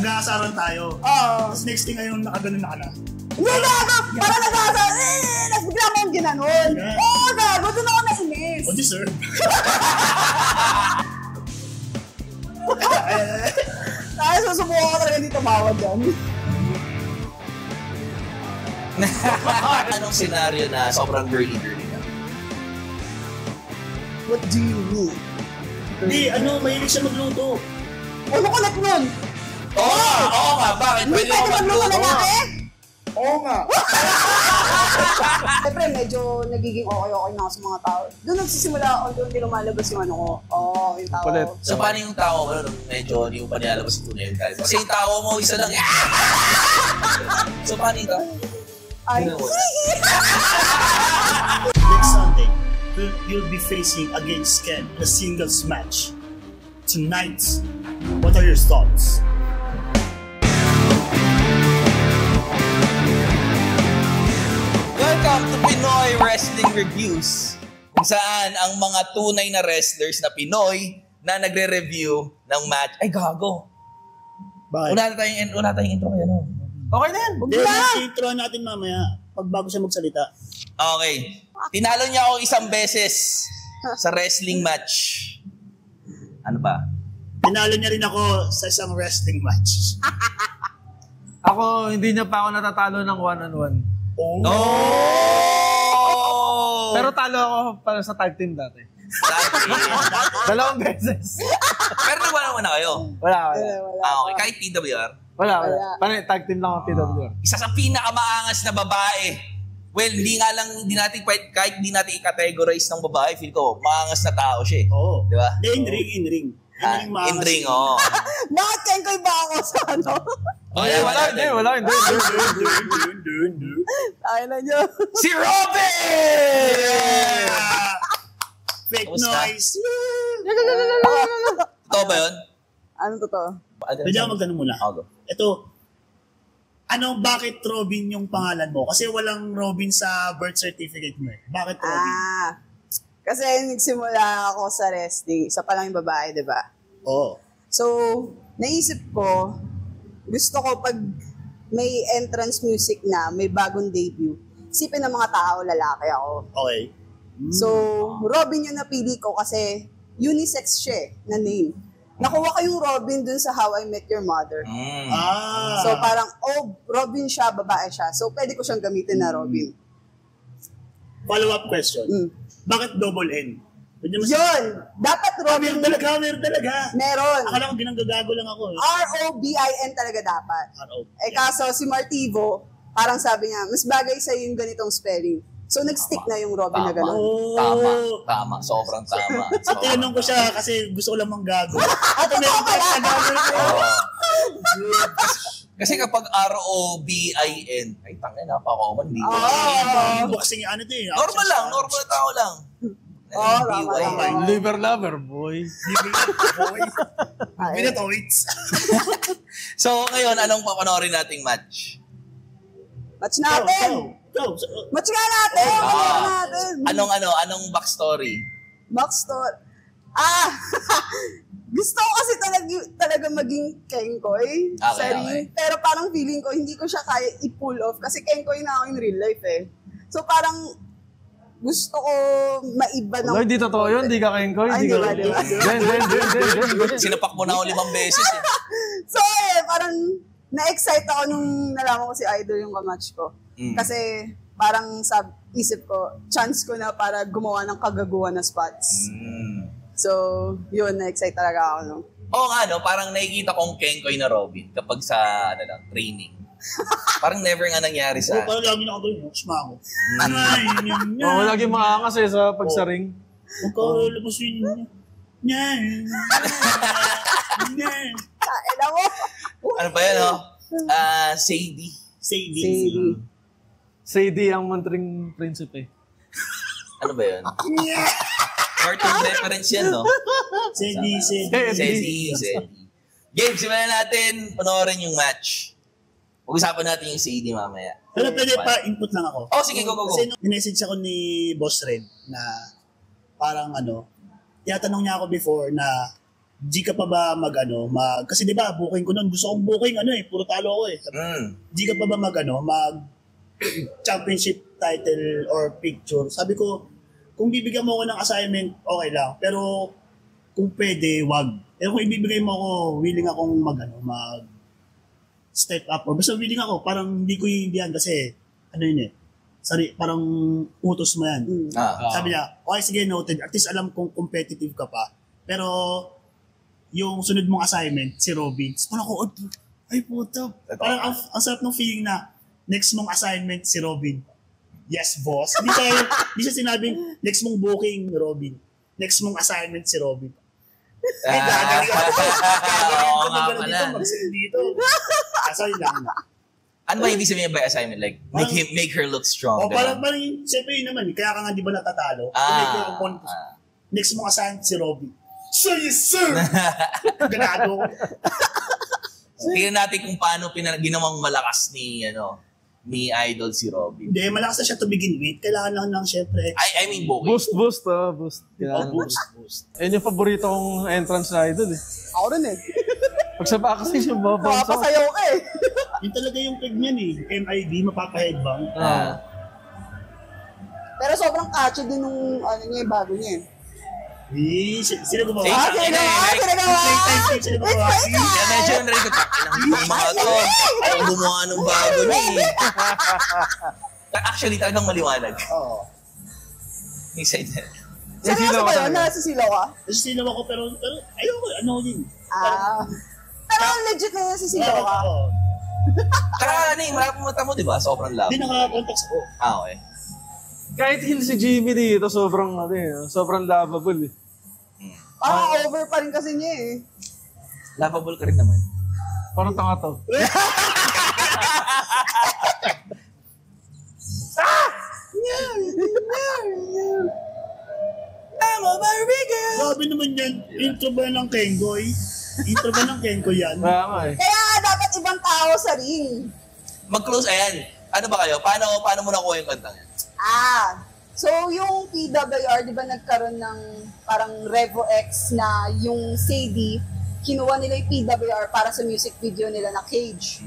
Nag-aasaran tayo. Tapos next thing ngayon, nakaganon na ka na. Hindi, gago! Parang nag-aasaran, tapos bigla mo yung ginanon. Oo, gago, doon ako nainis. O, deserve. Ay, susubukan ko talaga dito mawad yan. Anong senaryo na sobrang girly-girly ka? What do you mean? Hindi, mahilig siya magluto. Ano ko net nun? Oo nga, bakit? Hindi Pwede pwede mo magluto magluto? lalaki? Oo nga. Siyempre, medyo nagiging okay na ako sa mga tao. Doon nagsisimula ako, doon hindi lumalabas yung ano ko. Yung tao. Kulit. So, paano yung tao mo? Medyo hindi mo pa nilalabas yung tunay yung tayo. Kasi yung tao mo, isa lang. So, paano yung tao? Ay, Next Sunday, you'll be facing against Ken in a singles match. Tonight, what are your thoughts? Welcome to Pinoy Wrestling Reviews, kung saan ang mga tunay na wrestlers na Pinoy na nagre-review ng match. Ay, gago. Bakit? Una tayong intro kaya, no? Okay na yan. Intro natin mamaya pag bago siya magsalita. Okay. Tinalo niya ako isang beses sa wrestling match. Ano ba? Tinalo niya rin ako sa isang wrestling match. Ako, hindi niya pa ako natatalo ng one-on-one. Oh! No! Pero talo ako para sa tag team dati. Dalawang beses. Pero nagwala na kayo. Wala. Okay. Kahit PWR. Wala. Paano tag team lang ang PWR? Isa sa pinakamaangas na babae. Well, hindi natin kahit hindi natin i-categorize ng babae, feel ko, maangas na tao siya eh. Oo. Di ba? In ring. In-ring, oo. bakit kengkoy ba ako sa ano? Wala. Ay na nyo. Si Robin! Fake Kamusta? noise. Totoo ba yun? Ano totoo? Pwede ako magtanong muna. Ako. Ito, bakit Robin yung pangalan mo? Kasi walang Robin sa birth certificate mo eh. Bakit Robin? Kasi nagsimula ako sa wrestling. Isa pa lang yung babae, di ba? Oo. So, naisip ko, gusto ko pag may entrance music na, may bagong debut, isipin ng mga tao, lalaki ako. Okay. So, Robin yung napili ko kasi unisex siya na name. Nakuha ko yung Robin dun sa How I Met Your Mother. So, parang, Robin siya, babae siya. So, pwede ko siyang gamitin na Robin. Follow-up question. Bakit double N? Yun! Dapat Robin. Meron talaga. Meron. Akala ko ginanggagago lang ako eh. R-O-B-I-N talaga dapat. Kaso si Martivo, parang sabi niya, mas bagay sa yung ganitong spelling. So, nag-stick na yung Robin na gano'n. Tama. Sobrang tama. Tinanong ko siya kasi gusto ko lang manggago. At meron pa siya Kasi kapag R-O-B-I-N, ay tangin, napaka-common. boxing ano ito eh. Normal na tao lang. Tama. Liver lover, boy. Minatoids. So, ngayon, anong papanoorin nating match? Match natin! Go. Match nga natin! Anong backstory? Backstory. Gusto ko kasi talaga maging kengkoy sa ring. Pero parang feeling ko, hindi ko siya kaya i-pull off kasi kengkoy na ako in real life eh. So parang gusto ko maiba ng... Hindi totoo yun, hindi ka kengkoy. Ay, di ba? Sinapak mo na ako 5 beses eh. So parang na-excite ako nung nalaman ko si Idol yung kamatch ko. Kasi parang isip ko, chance ko na para gumawa ng kagaguhan na spots. So, yun, na-excite talaga ako, no? Oo nga, no? Parang nakikita kong kengkoy na Robin kapag sa, training. Parang never nga nangyari sa... Parang lagi na ako doon, sumako. Oo, lagi maangas eh sa pagsaring. Magkalabas yun. Alam mo? Ano ba yan, no? Sadie. Sadie ang mantring prinsipe. Ano ba yun? Cartoon reference yan, no? Sadie. Game, simulan natin. Panoorin yung match. Pag-usapan natin yung Sadie mamaya. Pero pwede pa input lang ako. Sige, go. Kasi minessage ako ni Boss Red na parang tinatanong niya ako before na di ka pa ba kasi di ba, booking ko nun, gusto kong booking, puro talo ako eh. Di ka pa ba mag championship title or picture? Sabi ko, kung bibigyan mo ako ng assignment, okay lang. Pero, kung pwede, wag. Pero kung ibibigay mo ako, willing akong mag step up. Or basta willing ako, parang hindi ko hindi yan kasi, parang utos mo yan. Sabi niya, okay, sige, noted. At least alam kong competitive ka pa. Pero, yung sunod mong assignment, si Robin. Parang ako, ay puta. Parang ang sarap ng feeling na next mong assignment, si Robin. Yes, boss. Hindi siya sinabing next mong booking, Robin. Next mong assignment, si Robin. Gagaling ako dito, mag-send dito. Sorry lang. Ano ba ibig sabihin by assignment? Like, make her look strong. Parang siyempre yun naman. Kaya ka nga di ba natatalo? Next mong assignment, si Robin. So yes, sir! Ganado. Tingnan natin kung paano ginawang malakas ni Idol si Robin. Hindi, malakas na siya to begin with. Kailangan lang ng syempre. I mean, booking. Boost. Boost. Ayun yung paborito kong entrance na Idol eh. Ako rin eh. Pag sa bakas yung mababangsa. Mapapasayaw ka eh. Yun talaga yung peg niyan eh. MIB, mapapa-headbang. Pero sobrang catchy din nung yung bago niya eh. Sino gumawa? Sino gumawa? Kaya medyo narinig ko, ng mga to. Ayaw gumawa ng bago niya eh. Actually, talagang maliwanag. Oo. Excited. Seryoso ba yun? Nasisilaw ka? Nasisilaw ako pero ayoko, yun. Pero legit na nasisilaw ka? Oo. Tsaka marami mata mo, di ba? Sobrang love. Hindi naka-contacts ako. Okay. Kahit hindi si Jimmy dito, sobrang lovable eh. Parang over pa rin kasi niya eh. Lovable ka rin naman. Parang tanga to. I'm a Barbie girl! Grabe naman yan. Intro ba ng Kengoy? Intro ba ng Kengoy yan? Kaya nga eh. Kaya dapat ibang tao sa ring. Mag-close, ayan. Ano ba kayo? Paano mo nakuha yung kantang yan? So yung PWR, di ba nagkaroon ng parang Revo X na yung CD, kinuha nila yung PWR para sa music video nila na Cage.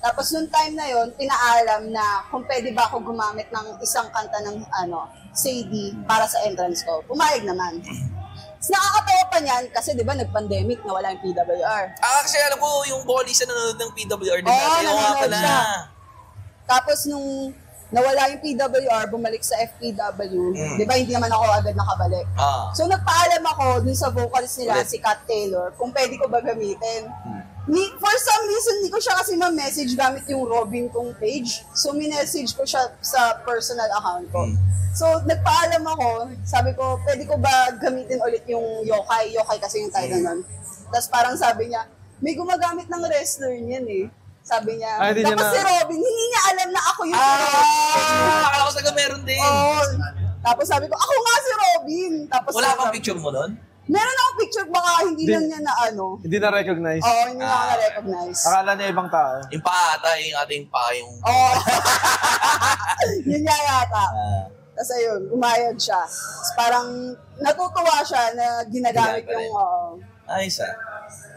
Tapos nung time na yon, pinaalam na kung pwede ba ako gumamit ng isang kanta ng CD para sa entrance ko. Pumayag naman. Nakakatawa pa niyan kasi di ba nag-pandemic na wala yung PWR. Kasi alam ko yung vocalist na nanonood ng PWR din Oo, natin. nanonood siya. Tapos nung nawala yung PWR, bumalik sa FPW. Di ba, hindi naman ako agad nakabalik. So, nagpaalam ako dun sa vocalist nila, si Kat Taylor, kung pwede ko ba gamitin. For some reason, hindi ko siya kasi ma-message gamit yung Robin kong page. So, minessage ko siya sa personal account ko. So, nagpaalam ako, sabi ko, pwede ko ba gamitin ulit yung Yokai? Yokai kasi yung title nun. Tapos parang sabi niya, may gumagamit ng wrestler niyan eh. Sabi niya, tapos si Robin, hindi niya alam na ako yung si Robin. Akala ko taga meron din. Tapos sabi ko, ako nga si Robin. Tapos wala pang picture mo nun? Meron akong picture, baka hindi lang niya na Hindi na-recognize? Oo, hindi na ako na-recognize. Akala niya ibang tao. Yung paa ata, yung ating paa yung... Oo. Yun niya yata. Tapos ayun, umayag siya. Tapos parang natutuwa siya na ginagamit yung... Ayos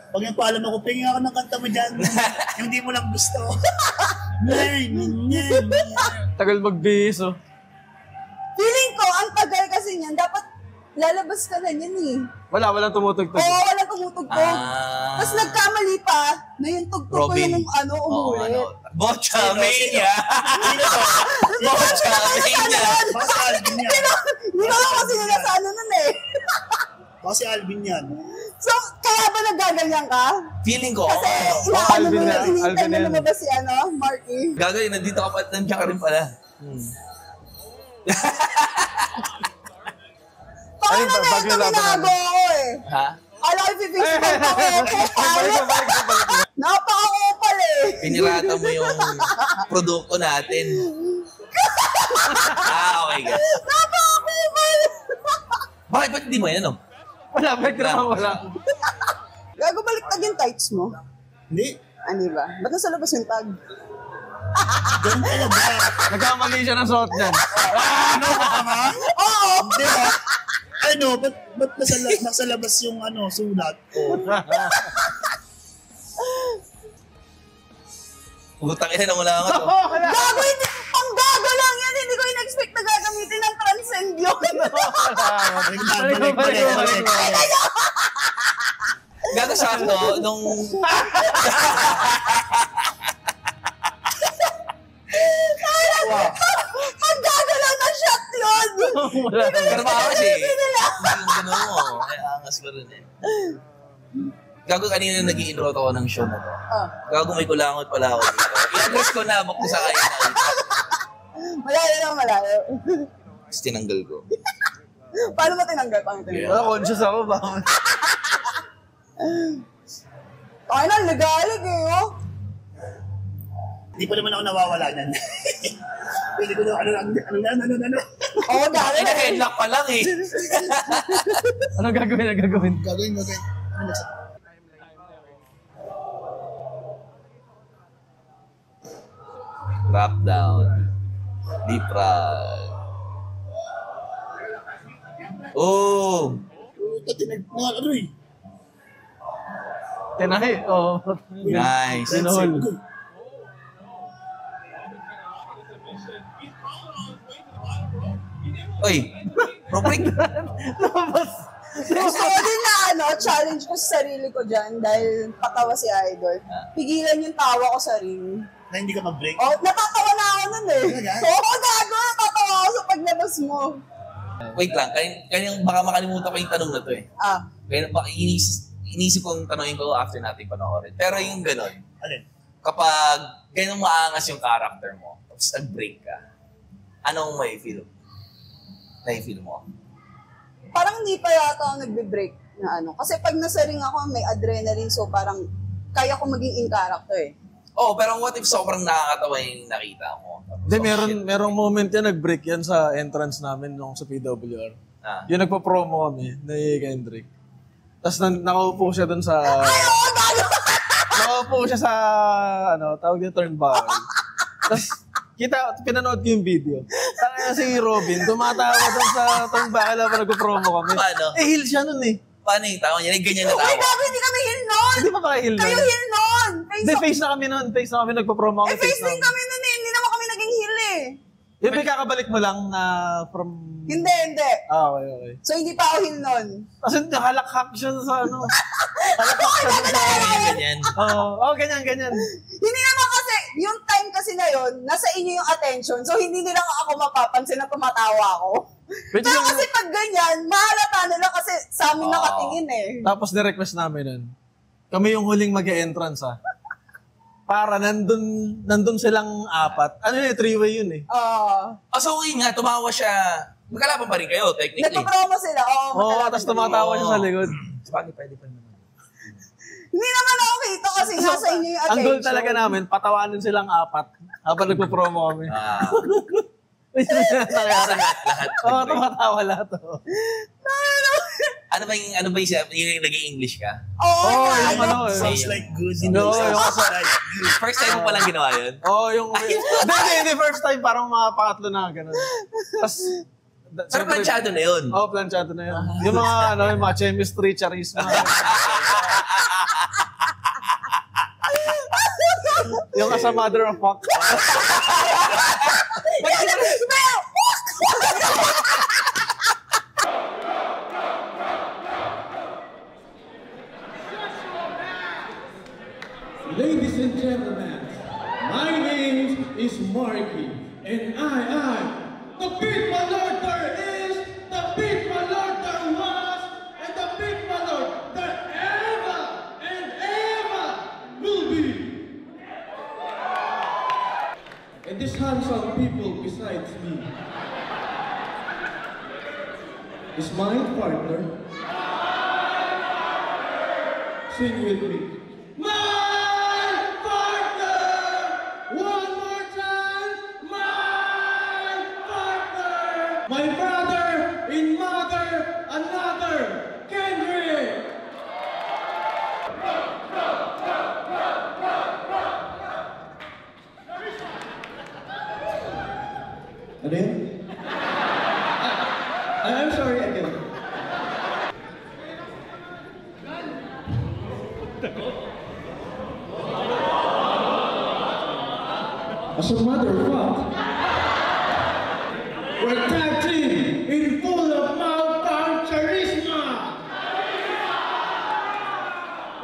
Pag yung paalam ako, pingin ako ng kanta mo dyan. Yung di mo lang gusto. Tagal magbihis oh. Feeling ko, ang tagal kasi niyan, dapat lalabas ka na niyan eh. Walang tumutugtog. Oo, walang tumutugtog. Tapos nagkamali pa na yung tugtog ko yung umulit. Bochamania! Bochamania! Baka si Alvin yan. Hindi ko lang kasi nila sa nun eh. Baka si Alvin yan. So, kaya ba nagaganyan ka? Feeling ko, Kasi Alvin na, hinihintay Alvin mo yan. lumabas si Marky. gagawin, nandito ka pa, nandiyan ka rin pala. Paano na ito ginagawa ko eh? Ha? Alam ko, i-Facebook ako. Napaka-opal eh. Pinirata mo yung produkto natin. Okay guys. Napaka-opal. Bakit ba't hindi mo yan, Wala, background wala. Gago, baliktad yung tights mo. Hindi. Ano ba? Ba't nasa labas yung tag? Ganun talaga. Nagkamali siya ng suot niyan. Ano ka ma? Oo! Hindi ba? ano, ba't nasa labas yung sulat? Utang ina na wala nga to. Gago, hindi. Ang gago lang yan. Hindi ko in-expect na gagamitin ng transcend yun. Balik. Gago sakto, nung... Ang gago lang na shot yun. Pero baka kasi, yung gano'n mo, ay angas ko rin eh. Gago kanina nag-i-intro ako ng show na to. Gago may kulangot pala ako dito. I-address ko na, bako sa kayo na. Malayo. Tapos tinanggal ko. Paano mo tinanggal? Wala, conscious ako ba? Ay na, nagalig eh, oh. Hindi pa naman ako nawawala niyan. Pwede ko na, ano. Oo, gago. Ay, naka-headlock pa lang eh. Anong gagawin? Gagawin. Ano nasa? Drop down. Deep run. Oh! Ano eh. Tinahi, oo. Nice. Sinahol. Oy! Robrik! Gusto ko din na challenge ko sa sarili ko dyan dahil patawa si Idol. Pigilan yung tawa ko sa ring. Na hindi ka mag-break? Oh, natatawa na ako nun eh. Talaga? Oo, gago. Natatawa ako sa paglabas mo. Wait lang, kanyang baka makalimutan ko yung tanong na to eh. Kaya baka inisip kong tanongin ko after natin panoorin. Pero yung gano'n, Alin? kapag ganun maangas yung character mo, tapos nag-break ka, anong may feel? Nai-feel mo? Parang hindi pa yata ako nagbe-break na Kasi pag nasa ring ako, may adrenaline. So parang kaya ko maging in character eh. Oh, pero what if sobrang nakakatawa yung nakita mo? Hindi, merong moment yan, nag-break yan sa entrance namin nung sa PWR. Yung nagpa-promo kami, ni Kendrick. Tapos nakaupo siya dun sa... Ay, oo, gago! Nakaupo siya sa, tawag niya turnbuckle. Tapos, pinanood ko yung video. Tangina si Robin, tumatawa dun sa turnbuckle habang nagpa-promo kami. Paano? Heel siya nun eh. Paano yung tawa niya? Ganyan na Uy, tawa. gago, hindi kami heel nun! Hindi pa heel nun. Kayo heel nun! Hindi, face na kami nun. Face na kami, nagpa-promo kami. face din kami nun eh. Hindi naman kami naging heel eh. Yung may kakabalik mo lang na from... Hindi. Okay. So hindi pa ako heel nun. Kasi nakalakhak siya sa Halakhak siya sa... Ganyan. Oo, ganyan. Hindi naman kasi, yung time kasi na yun, nasa inyo yung attention. So hindi nila ako mapapansin na tumatawa ako. Pero kasi pag ganyan, mahalata nila kasi sa amin nakatingin eh. Tapos ni-request namin nun. Kami yung huling mag-e-entrance para nandun silang apat. Ano yun, three-way yun eh. So okay nga, tumawa siya. Magkalaban pa rin kayo, technically. Nagpa-promo sila. Oo, tapos tumatawa siya sa likod. Sabagay, pwede pa naman. Hindi naman ako kita kasi nasa inyo yung attention. Ang goal talaga namin, patawanin silang apat habang nagpo-promo kami. Lahat. Oo, tumatawa lahat. Ano ba yung naging English ka? Oo, Sounds like good. No, First time mo palang ginawa yun? yung... Hindi, first time, parang mga pangatlo na, gano'n. Tapos... Pero planchado na yun. Oo, planchado na yun. Yung mga, yung mga chemistry, charisma. Yung as a mother of fuck. Ladies and gentlemen, my name is Marky, and the Pit Malord there is, the Pit Malord there was, and the Pit Malord there ever and ever will be. And this handsome people besides me is my partner. Sing with me. My partner! One more time! My partner! My brother in mother, another, Kendrick! Ano yun? I'm sorry again. As a matter of fact, we're tag team in full of mouth charisma.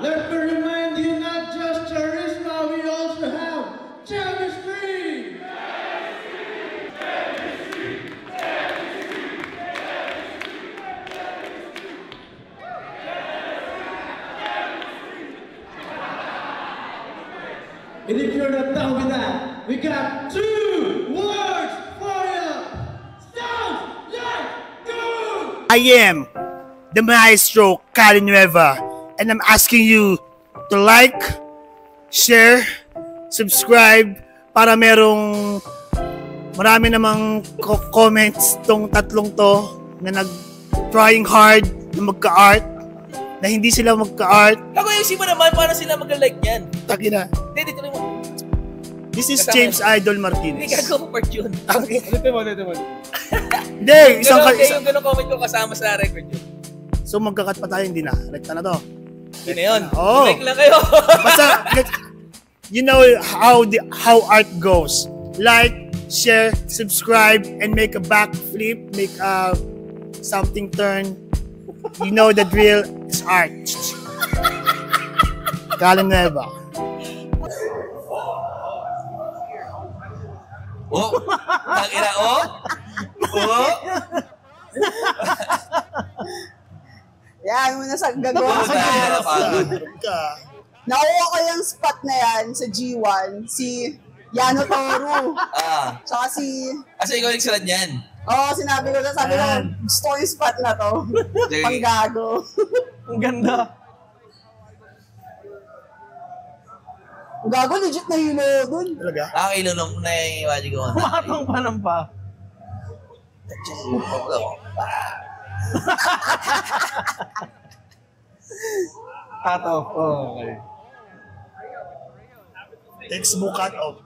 Let me remind you, not just charisma, we also have chemistry. And if you're not down with that, we got 2 words for you. Sounds like good. I am the maestro Calinueva, and I'm asking you to like, share, subscribe para marami namang comments tong tatlong to na nag-trying hard na magka-art, na hindi sila magka-art. Ayusin mo naman, paano sila mag-like yan? Takina. Hindi, dito mo. This is James Idol Martinez. Hindi gagawa ko part yun. Ulitin mo. Hindi, isang yung ganun comment ko kasama sa record yun. So magkakat pa tayo, hindi na. Rekta na to. Yun na yun. Oo. Like lang kayo. Basta, you know how art goes. Like, share, subscribe, and make a backflip, make a something turn. You know the drill is art. Calinueva. Oh, tangina, oh. Oh. Yan, muna sa gagawa ko na. Ka. Nakuha ko yung spot na yan sa G1, si Yano Toro. Tsaka si... Asa ikaw nagsulat niyan? Oo, sinabi ko, gusto ko yung spot na to. Panggago. Ang ganda. Ang gago, legit na hilo dun. Talaga? Ilunong na yung iwaji ko. Matang pa ng pa. Cut off. Oh, okay. Textbook cut off.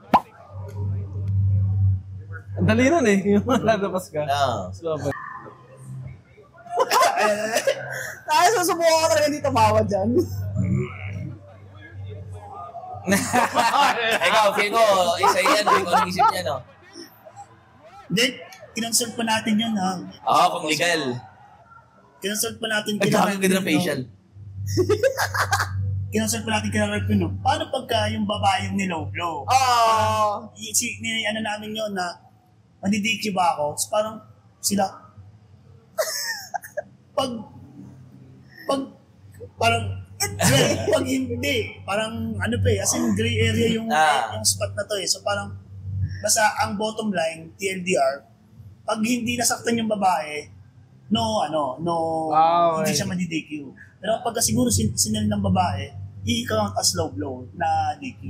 Ang dali nun eh. Yung lalabas ka. Oo. Tayo, susubukan ko talaga dito mawa dyan. Ikaw, feel ko, isa yan, hindi ko nag-isip niya, no? Hindi, kinonsult pa natin yun, ha? Oo, kung legal. Kinonsult pa natin. Nagkakagod ng facial. Kinonsult pa natin kina Rep, no? Paano pagka yung babae yung nilow-blow? Oo. Ano namin yun na, mandidikyo ba ako? So, parang sila, parang hindi, parang ano pa as in gray area yung spot na to eh. So parang, basta ang bottom line, TLDR, pag hindi nasaktan yung babae, hindi siya madi-DQ. Pero pagka siguro sinel ng babae, i-count as low blow na DQ.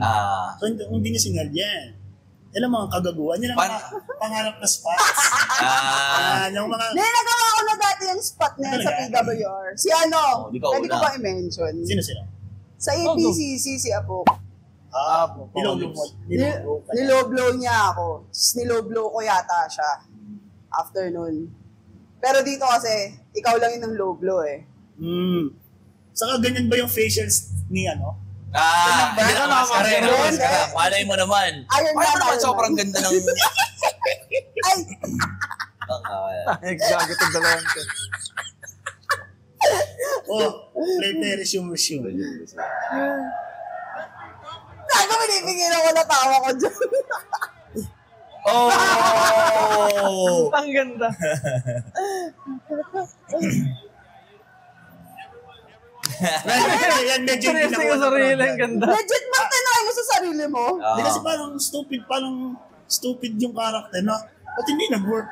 So hindi niya sinel yan. Yan ang mga kagaguhan. Yan ang mga pangarap na spots. Yung mga... Nagawa ko na dati yung spot na yan sa PWR. Si ano, pwede ko ba i-mention? Sino? Sa APCC, si Apo. Niloblow niya ako. Niloblow ko yata siya. After nun. Pero dito kasi, ikaw lang yun ng low blow eh. Saka ganyan ba yung facials ni ano? Hindi na maskara. Malay mo naman. Ayun naman sobrang ganda ng... Ay! Gago itong dalawang ko. Play resume. Saan binibigyan ako na tawa ko dyan? Ang ganda. Yan, medyo Seryoso yung sarili, ang ganda. Legit ba tinay mo sa sarili mo? Hindi kasi parang stupid yung karakter na at hindi nag-work.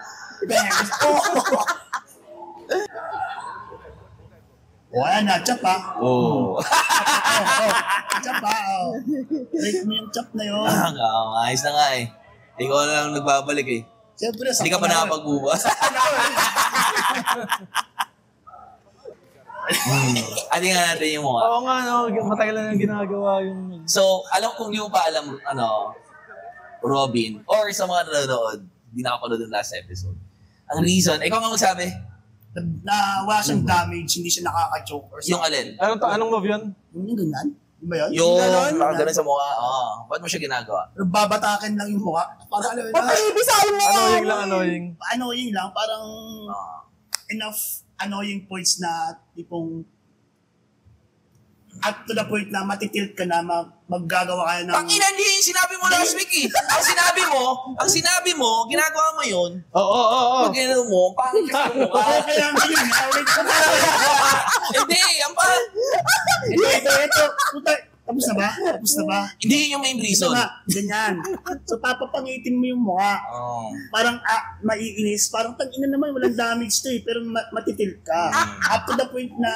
Wala na, chap ha. Chap ha. Rate mo yung chap na yun. Ayos na nga eh. Ikaw na lang nagbabalik eh. Siyempre, hindi ka pa nakapagbubukas. Ating nga natin yung mga. Oo nga, no. Matagal na yung ginagawa yung... So, kung di mo pa alam, Robin, or sa mga nanonood, hindi nakapanood ng last episode. Ang reason, ikaw nga magsabi? Na wala siyang damage, hindi siya nakaka-choke or something. Yung alin? Anong move yun? Yung ganyan? Di ba yun? Yung Ganon? ganun sa mukha. Ba't mo siya ginagawa? Babatakin lang yung mukha. Parang ano yun. Papahibisahin mo! Annoying lang. Parang enough annoying points na tipong at to the point na matitilt ka na maggagawa ka ng... Pang-ina, hindi sinabi mo last week eh. Ang sinabi mo, ginagawa mo yun. Oo. Pag ginawa mo, pangit kasi yung mukha. Kaya nga yun. Hindi, ang pangit. Ito. Tapos na ba? Hindi yun yung main reason. Ganyan. So, papapangitin mo yung mukha. Parang maiinis. Parang tag-ina naman, walang damage to eh. Pero matitilt ka. Up to the point na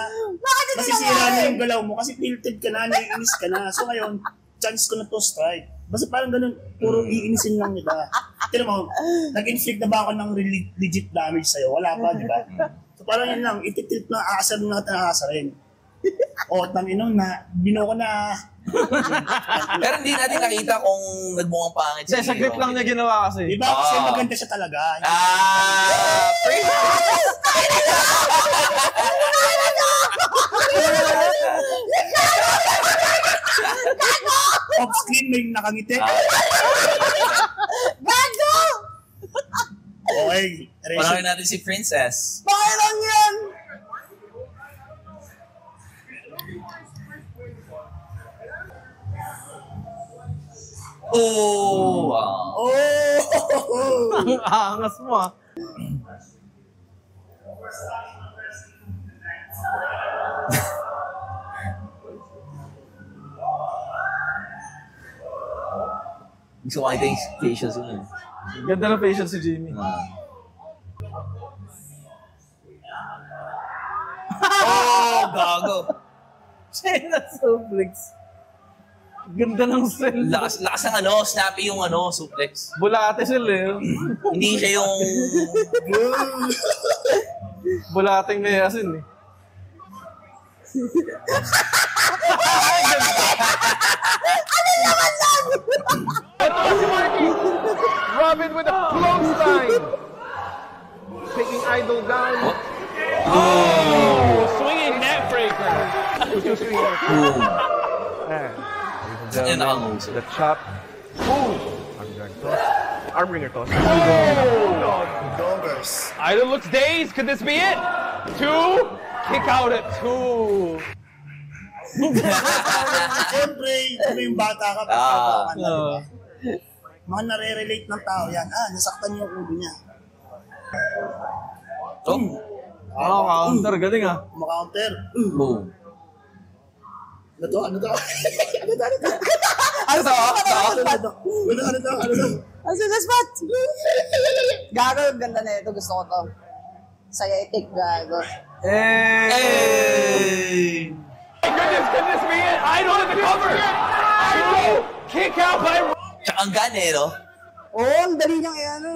masisira na yung galaw mo kasi tilted ka na, naiinis ka na. So ngayon, chance ko na to strike. Basta parang ganun, puro iinisin lang nila. Tira mo, nag-inflict na ba ako ng legit damage sa'yo? Wala pa, di ba? So parang yun lang, ititilt na aasar na rin. O, tangino na, bino ko na. Pero hindi natin nakita kung nagmukhang pangit. Sa grip lang niya ginawa kasi. Diba? Kasi maganda siya talaga. Off-screen may nakangiti. Gago! Okay. Panoorin natin si Princess. Bakit lang yan? Wow. Ang angas mo ah. Gusto ko makita yung facials yun. Ganda ng facial si Jimmy. Gago. China suplex. Ganda ng cell. Lakas ng snappy yung suplex. Bulate sila eh. Hindi siya yung... Bulating may asin eh. Robin with a clothesline. Taking Idol down. Oh, swinging net breaker. Yan nakangusap. The chop. Arm wringer toss. Doggers. Idol looks dazed. Could this be it? 2. Kick out at 2. Siyempre, kung yung bata ka, pagkakaroon na, diba? Mga nare-relate ng tao yan. Nasaktan yung ulo niya. Counter. Galing ah. Kumakounter. Boom. Ano to? Ano to? Ang sige, spot! Gago, ganda na ito. Gusto ko to. Saya itik, gago. Hey! Goodness, could this be it? Idol in the cover. Idol kick out by. Tsaka ang gana no? Ang dali niyang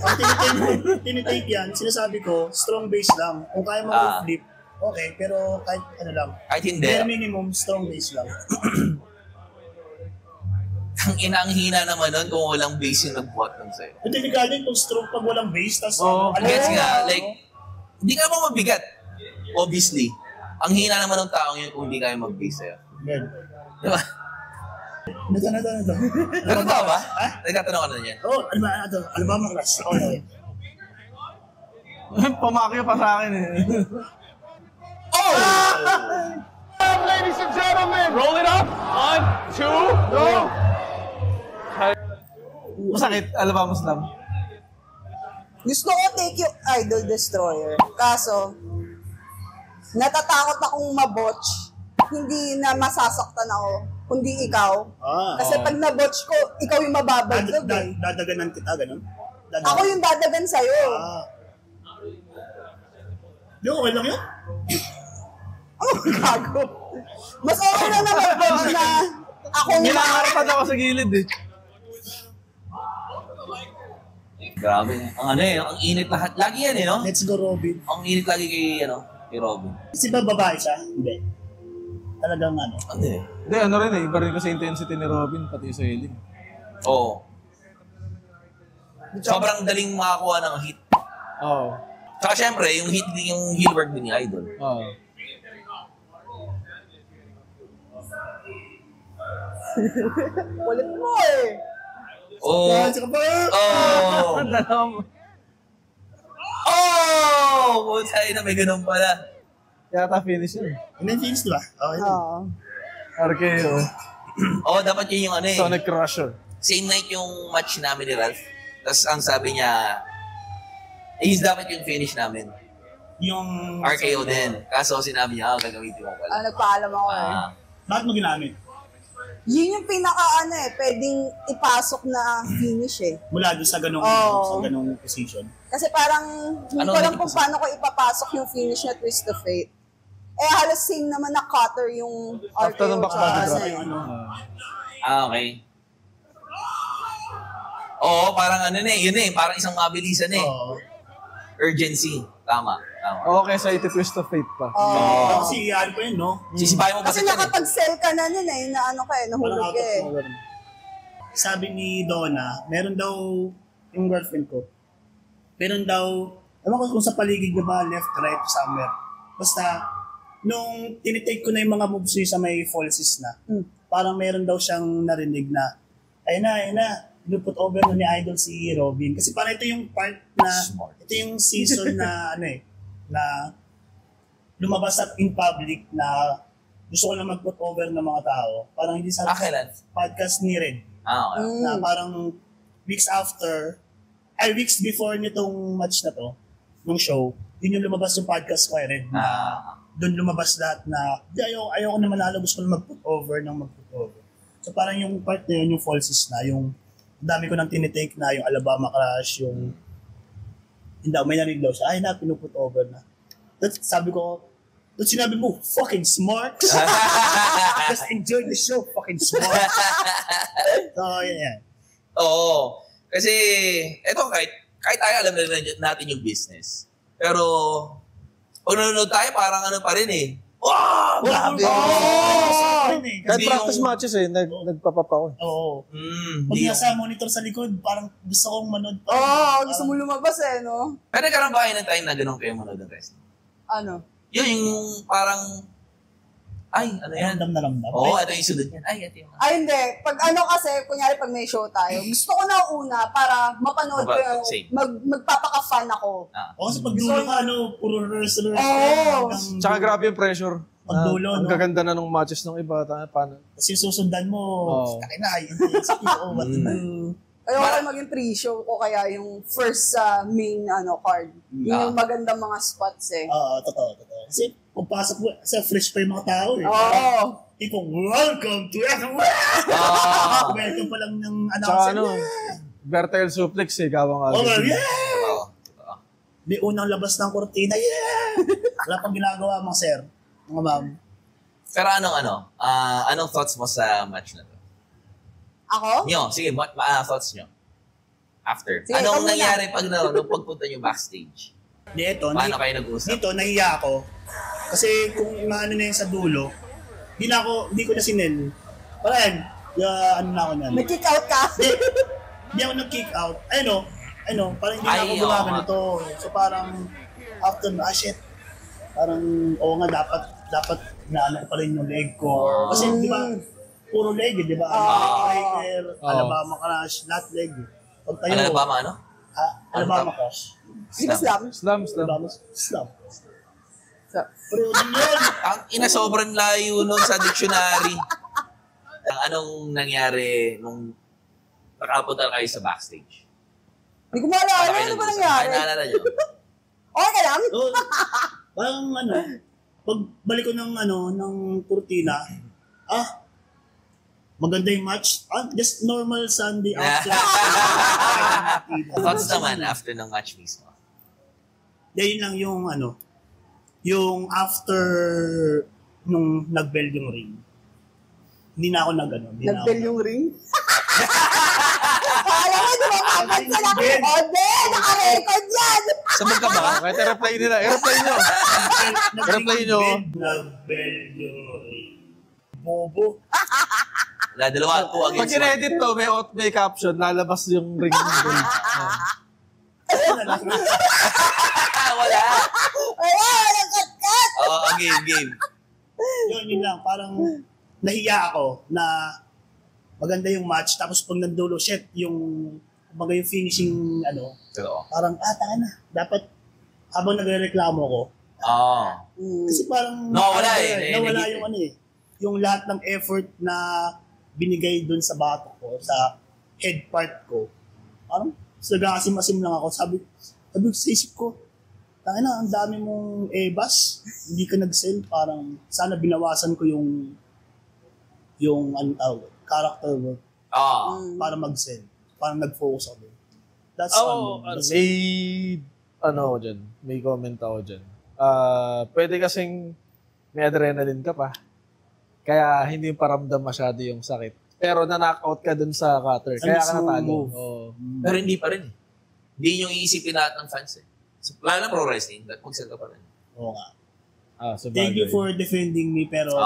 Ang tinitake yan, sinasabi ko, strong base lang. Kung kaya mo flip, okay. Pero kahit ano lang. Kahit hindi. Bare minimum, strong base lang. Ang hina naman nun kung walang base yung nag-bot nun sa'yo. Hindi galing kung strong pag walang base, tas Gets nga, like, hindi ka naman mabigat. Obviously. Ang hina naman ng taong yun kung hindi kaya mag-base sa'yo. Good. Diba? Ano? Nagkatawa ba? Nagkatanong ka na yan? Oo, ano ba mga class? Okay. Pamakyo pa sa akin eh. Ladies and gentlemen, roll it up. 1, 2, go. Masakit, alabamos lang. Gusto ko take yung Idol Destroyer. Kaso, natatakot akong mabotch. Hindi na masasaktan ako, kundi ikaw. Kasi pag nabotch ko, ikaw yung mababagdag eh. Dadaganan kita, ganun? Ako yung dadagan sa'yo. Di, okay lang yun? Gago. Mas okay na naman botch na akong Nilakarapad ako sa gilid eh. Grabe. Ang ang init lahat. Lagi yan no? Let's go, Robin. Ang init lagi kay Robin. Kasi ba babae siya? Hindi. Talagang Hindi. Hindi, rin eh. Iba rin kasi intensity ni Robin, pati sa healing. Oo. Sobrang daling makakuha ng hit. Oo. Tsaka syempre, yung heal work din ni Idol. Oo. Kulit mo eh. Oh. Sige pa! Oh. Ang dalawa. Oh! Puta na, may ganun pala. Yata finish yun. Hindi finish, di ba? Okay. Oo. RKO. Oh, dapat yun yung ano eh. Sonic Crusher. Same night yung match namin ni Ralph. Tapos ang sabi niya, dapat yung finish namin. Yung... RKO din. Kaso sinabi niya, gagamitin mo pala. Nagpaalam ako eh. Bakit mo ginamit? Yun yung pinaka pwedeng ipasok na finish eh. Mula doon sa ganong, Oo. sa ganong position. Kasi parang, hindi Ano ko alam naging kung paano ko ipapasok yung finish na Twist of Fate. Eh, halos same naman na cutter yung After RKO ng back tsaka body ano drop. eh. Okay. Oo, parang ano na eh. Yun eh, parang isang mabilisan eh. Oo. Urgency. Tama. Okay, sa Twist of Fate pa. Oo. Kasi ano pa yun, no? Sisipahin mo ba Kasi sa tiyan eh? nakapag-sell ka na nun eh, na ano ka eh, Parang nahulog out ka of eh. nowhere. Sabi ni Donna, meron daw yung girlfriend ko. Meron daw, ewan ko kung sa paligid niya ba, left, right, somewhere. Basta, nung tinitake ko na yung mga moves niya sa may falses na, parang meron daw siyang narinig na, ayun na, put over na ni Idol si Robin. Kasi parang ito yung part na, ito yung season na, na lumabas at in public na gusto ko na mag-put over ng mga tao. Parang hindi sa Kailan? podcast ni Red. Okay. Na parang weeks before nitong match na to, nung show, yun yung lumabas yung podcast ko kay Red na doon lumabas lahat na ayoko na manalo, gusto ko na mag-put over. So parang yung part na yun, yung falses na, yung dami ko nang tinitake na, yung Alabama Crush, yung hindi may narinig daw siya, pinuput over na. That's, sabi ko, tapos sinabi mo, fucking smart. Just enjoy the show, fucking smart. So, yan. Oo. Kasi, eto kahit tayo alam na natin yung business. Pero, pag nanonood tayo, parang ano pa rin eh. Wow! Grabe! Kahit Kasi practice yung- matches eh, nagpapapa ko. Oo. Pag Di nasa monitor sa likod, parang gusto kong manood pa. Oo, gusto mo lumabas eh, no? Pero nagkaroon ba kayo ng time na ganun kayo manood ng wrestling? Ano? Yun, yung parang, ano yan? Ramdam na ramdam. Oo, ito yung sunod yan. Ito yung... Ay, hindi. Pag ano kasi, kunyari pag may show tayo, gusto ko na una para mapanood ko yung, Same. magpapaka-fan ako. O kasi pag dulo ka, puro wrestler. Oo. Tsaka grabe yung pressure. Pagdulo, Ang no? gaganda na nung matches ng iba. Paano? Kasi susundan mo, Oo. takin na, what to do. Ayoko kayo maging pre-show ko kaya yung first main card. Yun yung magandang mga spots eh. Oo, totoo. Kasi pagpasok mo, kasi fresh pa yung mga tao eh. Oo. Tipong, welcome to everywhere! Welcome pa lang ng Tsaka announcer. Vertical suplex eh, gawang Oh, agad. yeah! Oo. Di unang labas ng kortina, yeah! Wala pang ginagawa mga sir, mga ma'am. Pero anong thoughts mo sa match na to? Ako? Nyo, sige, thoughts nyo. After. Sige, ikaw Anong muna. nangyari nung pagpunta nyo backstage? Dito, Paano kayo nag-usap? dito, nahiya ako. Kasi kung maano na yun sa dulo, hindi ko na sinel. Parang, ano na ako niyan. Nag-kick out ka? Hindi ako nag-kick out. Parang hindi na Ay, ako oo gumagano nga. nito. So parang, after, shit. Parang, oo nga, dapat naano ko pa rin yung leg ko. Kasi, di ba, puro leg, di ba? Breaker, Alabama Crush, lahat leg. Pag tayo, Alabama ano? Alabama Crush. Di ba slam? Slam. Alabama Slam. So, Pero din yun. Ang sobrang layo nun sa dictionary. Anong nangyari nung nakapunta kayo sa backstage? hindi ko maalala. Paano kayo Ano ba nag-usap? nangyari? Ay, naalala nyo? Okay ka lang? So, parang pagbalik ko ng kurtina, maganda yung match. Just normal Sunday after. Thoughts naman after ng match mismo? Yun lang yung after nung nag-bell yung ring. Hindi na ako Nag-bell yung ring? Alam mo, di ba papansin ako? Ode, naka-record yan! Sabog ka ba? Kahit i-replay nila. I-replay nyo. I-replay nyo. Nag-bell yung ring. Bobo. Dalawa, 2 Pag against 1. in-edit to, may caption, lalabas yung ring ng gold. Wala. Walang cut-cut! Game. Yun lang. Parang nahiya ako na maganda yung match, tapos pag nandulo, shit, yung finishing, Totoo. parang, tanga na, dapat, habang nagrereklamo ko, kasi parang, Nawala eh. nawala yung yung lahat ng effort na binigay dun sa bato ko, sa head part ko, parang, nag-aasim-asim lang ako, sabi ko sa isip ko, tanga na, ang dami mong bus, hindi ka nag-sell, parang, sana binawasan ko yung character work para mag-sell. Parang nag-focus ako. That's may comment ako dyan. Pwede kasing may adrenaline ka pa. Kaya hindi paramdam masyado yung sakit. Pero na-knockout ka dun sa cutter. Kaya ka natalo. Pero hindi pa rin eh. Hindi yung iisipin lahat ng fans eh. Lalo na pro wrestling, mag-sell ka pa rin. Oo nga. Thank you for defending me, pero...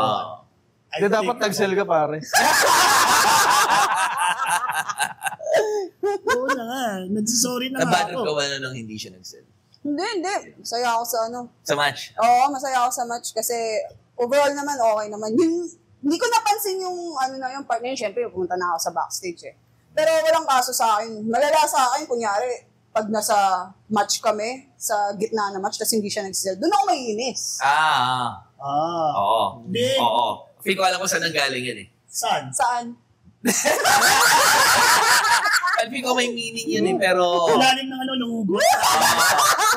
Hindi dapat nag-sell ka, pare. Oo na nga. Nagsisorry na nga Nabadrip ako. ka ba nung hindi siya nag-sell? Hindi. Masaya ako sa Sa match? Oo, masaya ako sa match kasi overall naman okay naman. Hindi ko napansin yung yung partner. Siyempre, pumunta na ako sa backstage eh. Pero walang kaso sa akin. Malala sa akin, kunyari, pag nasa match kami, sa gitna na match, tapos hindi siya nag-sell, doon ako maiinis. Oo. Hindi. Oo. Feel ko alam ko saan nanggaling yan eh. Saan? Feel ko may meaning yun eh, pero... Lalim ng nangugot.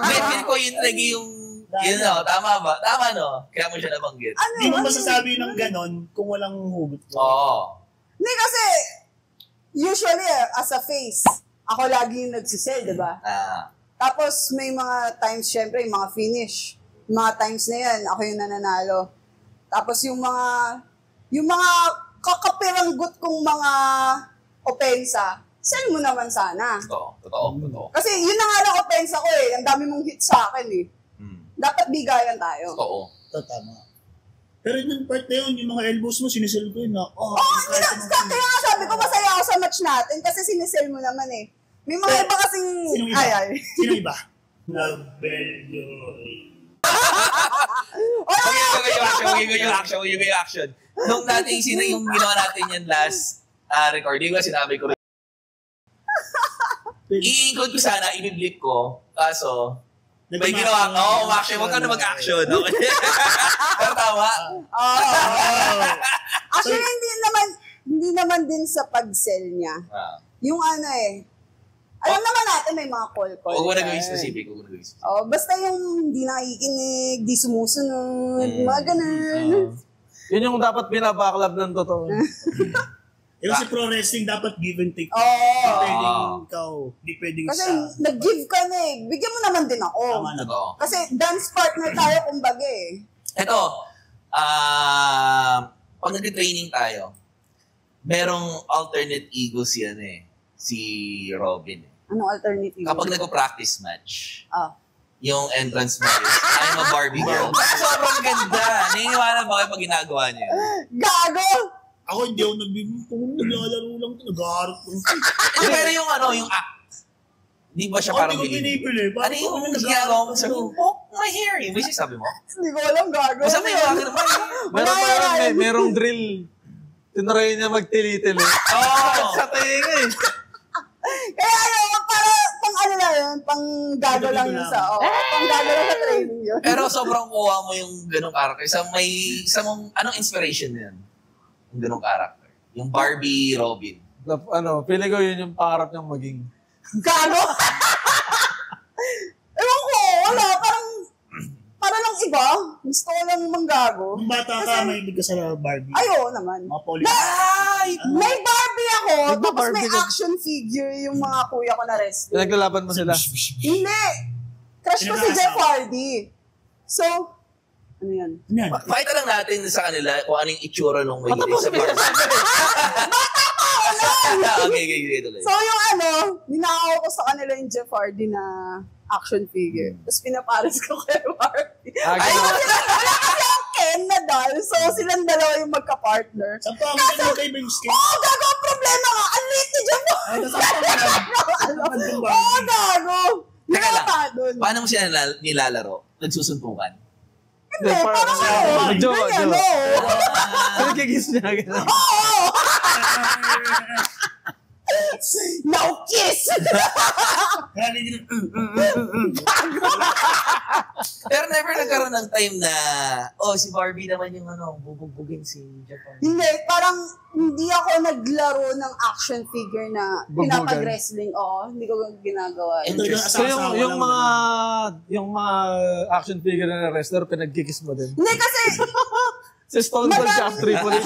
Feel ko yun talaga yung... tama ba? Tama no? Kaya mo siya nabanggit. Hindi mo masasabi ng ganon kung walang hugot. Oo. Hindi kasi, usually, as a face, ako lagi yung nagsisell, di ba? Tapos may mga times, syempre, yung mga finish. Mga times na yan, ako yung nananalo. Tapos yung mga kakapiranggot kong mga opensa, sell mo naman sana. Totoo. Kasi yun na nga lang opensa ko eh. Ang dami mong hit sa akin eh. Dapat bigayan tayo. Totoo. Tama. Pero yung part na yun, yung mga elbows mo, sinisell ko yun na, kaya nga sabi ko, masaya ako sa match natin kasi sinisell mo naman eh. May mga iba kasing... Sino iba? Sino iba? Yung action. Nung natin yung ginawa natin yan last recording, sinabi ko rin. I-include ko sana, i-blip ko, kaso, may ginawa ko, action, huwag ka na mag-action. Pero tama. Actually, hindi naman din sa pag-sell niya. Yung alam naman natin may mga call. Huwag mo na gawin specific. Basta yung hindi nakikinig, di sumusunod, mga ganun. Yun yung dapat binabaklab ng totoo. Yung si pro wrestling dapat give and take. Hindi pwedeng kasi nag-give ka na eh. Bigyan mo naman din ako. Tama na to. Kasi dance partner tayo kumbaga eh. Ito, pag nag-training tayo, merong alternate egos yan eh. Si Robin eh. Anong alternative? Kapag nag-practice match, yung entrance mo is, I'm a Barbie girl. Sobrang ganda. Naniniwala ba kayo pag ginagawa niyo? Gago! Ako hindi ako naglalaro lang ito. Nag-aarap lang. Pero yung act, di ba siya parang pinipili. Ano yung ginagawa mo? Sabi mo, my hair. Yung basic sabi mo? Hindi ko alam gago. Basta may mga naman. Merong drill. Tinry niya magtili-tili. Sa tinga eh. Kaya pang gago lang yun pang gago lang sa training yun. Pero sobrang kuha mo yung ganong character. Anong inspiration na yan? Yung ganong character. Yung Barbie Robin. Feeling ko yun yung pangarap niyang maging. Gago? Ewan ko, wala. Parang lang iba. Gusto ko lang manggago. Nung bata ka, mahilig ka sa Barbie. Ay, oo naman. Mga poly. May Barbie ako, tapos may action figure yung mga kuya ko na wrestler. Naglalaban mo sila? Hindi. Crush ko si Jeff Hardy. So, ano yan? Pakita lang natin sa kanila kung anong itsura nung may sa Barbie. Okay, tuloy. So, yung ninakaw ko sa kanila yung Jeff Hardy na action figure. Tapos pinapares ko kay Barbie. Wala kasi ang Ken na doll. So, silang dalawa yung magka-partner. Saan pa ang ganun kayo yung skin? Gago ang problema nga. Ang liit ni Jeff Hardy. Gago. Teka lang, paano mo sila nilalaro? Nagsusuntukan? Hindi, parang Jowa. ganyan, Nagkikis niya. Oo, Now kiss! Pero never nagkaroon ng time na, si Barbie naman yung bubugbugin si Japan. Hindi, parang hindi ako naglaro ng action figure na Bubugan. pinapag-wrestling. Oo, hindi ko ginagawa. So yung mga action figure na wrestler, pinagkikis mo din. Hindi kasi, Si Stone Cold Jack Triple H.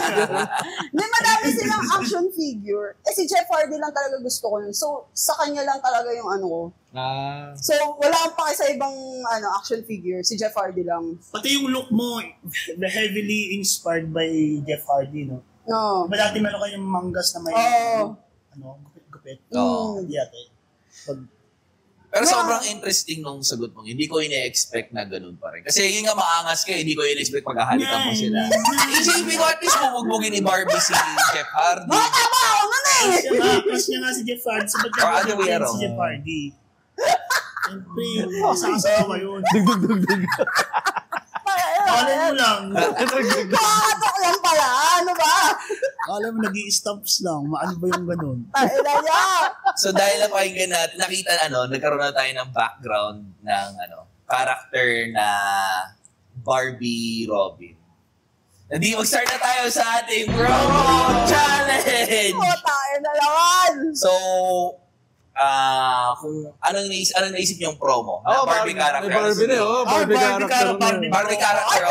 hindi madami silang action figure. Si Jeff Hardy lang talaga gusto ko nun. So, sa kanya lang talaga yung ko. So, wala akong pake sa ibang action figure. Si Jeff Hardy lang. Pati yung look mo, heavily inspired by Jeff Hardy, no? No. Diba dati meron kayong manggas na may, gupit-gupit? Oo. Hindi ate. Pero sobrang interesting nung sagot mo. Hindi ko ine-expect na ganun pa rin. Kasi yun nga maangas ka, hindi ko ine-expect paghahalikan mo sila. Isipin ko at least bubugbugin ni Barbie si Jeff Hardy. Tama ako nun eh! Crush niya nga si Jeff Hardy. So, ba't Or other way niya around. si Jeff Hardy? Siyempre, masasawa yun. Alam mo lang. Pakatok lang pala. Ano ba? Alam mo, nag-i-stumps lang. Maano ba yung ganun? Tayo niya. So dahil napakinggan natin, nakita nagkaroon na tayo ng background ng character na Barbie Robin. Hindi, mag-start na tayo sa ating promo challenge! Tayo na naman. So, kung anong naisip niyong promo? Na Oh, Barbie character. Barbie na, Barbie character. Barbie character,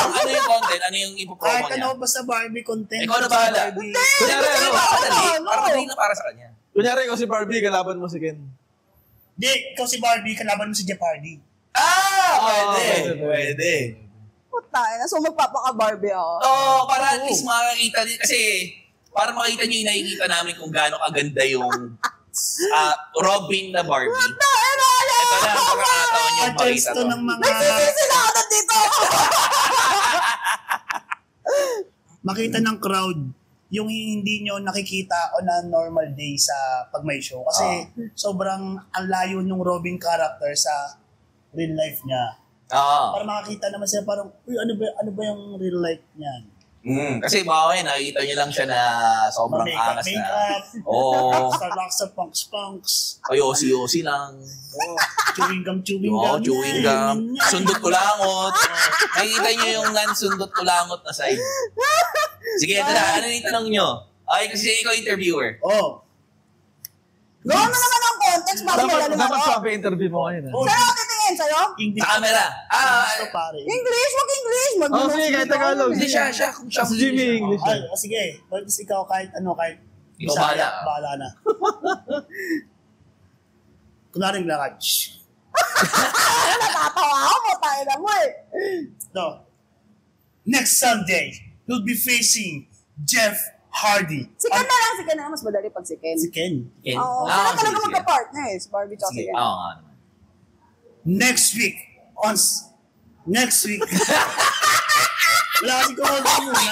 ano yung content? Ano yung ipopromo Kahit niya? basta Barbie content. Ikaw na bahala. Kunyari, Madali na para sa kanya. Kunyari ikaw si Barbie, kalaban mo si Ken. Hindi, ikaw si Barbie, kalaban mo si Jeff Hardy. Pwede. Tayo na. So, magpapaka-Barbie ako. Para at least makakita din. Kasi, para makita niyo yung nakikita namin kung gaano kaganda yung Robin na Barbie. Ito na ang pagkakataon yung makita to. Ng mga... Nagsisisi na ako dito. makita ng crowd yung hindi nyo nakikita on a normal day sa pag may show. Kasi sobrang ang layo ng Robin character sa real life niya. Para makakita naman sila parang, uy, ano ba yung real life niyan? Kasi baka nakikita niyo lang siya na sobrang angas na. Oo. Rockstar punks. Yosi lang. Chewing gum. Chewing gum. Sundot kulangot. Nakikita niyo yung non-sundot kulangot na side. Sige, ito na. Ano yung tanong niyo? Ay, kasi ikaw interviewer. Gawin mo naman ang context bago magaling Dapat ako. sa interview mo ngayon. Saan ako titingin? Sa'yo? Sa camera. Gusto pare. English? Wag English. Sige, kahit Tagalog. Hindi siya. Si Jimmy English. Sige. Pwede ikaw kahit Ikaw bahala. Bahala na. Kunaring lakad. Natatawa ako mo. Tayo na mo eh. No. Next Sunday, you'll be facing Jeff Hardy. Si Ken na lang. Mas madali pag si Ken. Si Ken. Oo. Sila talaga magka-partner eh. Si Barbie tsaka si Ken. Oo nga naman. Next week. Wala kasi kumagawa muna.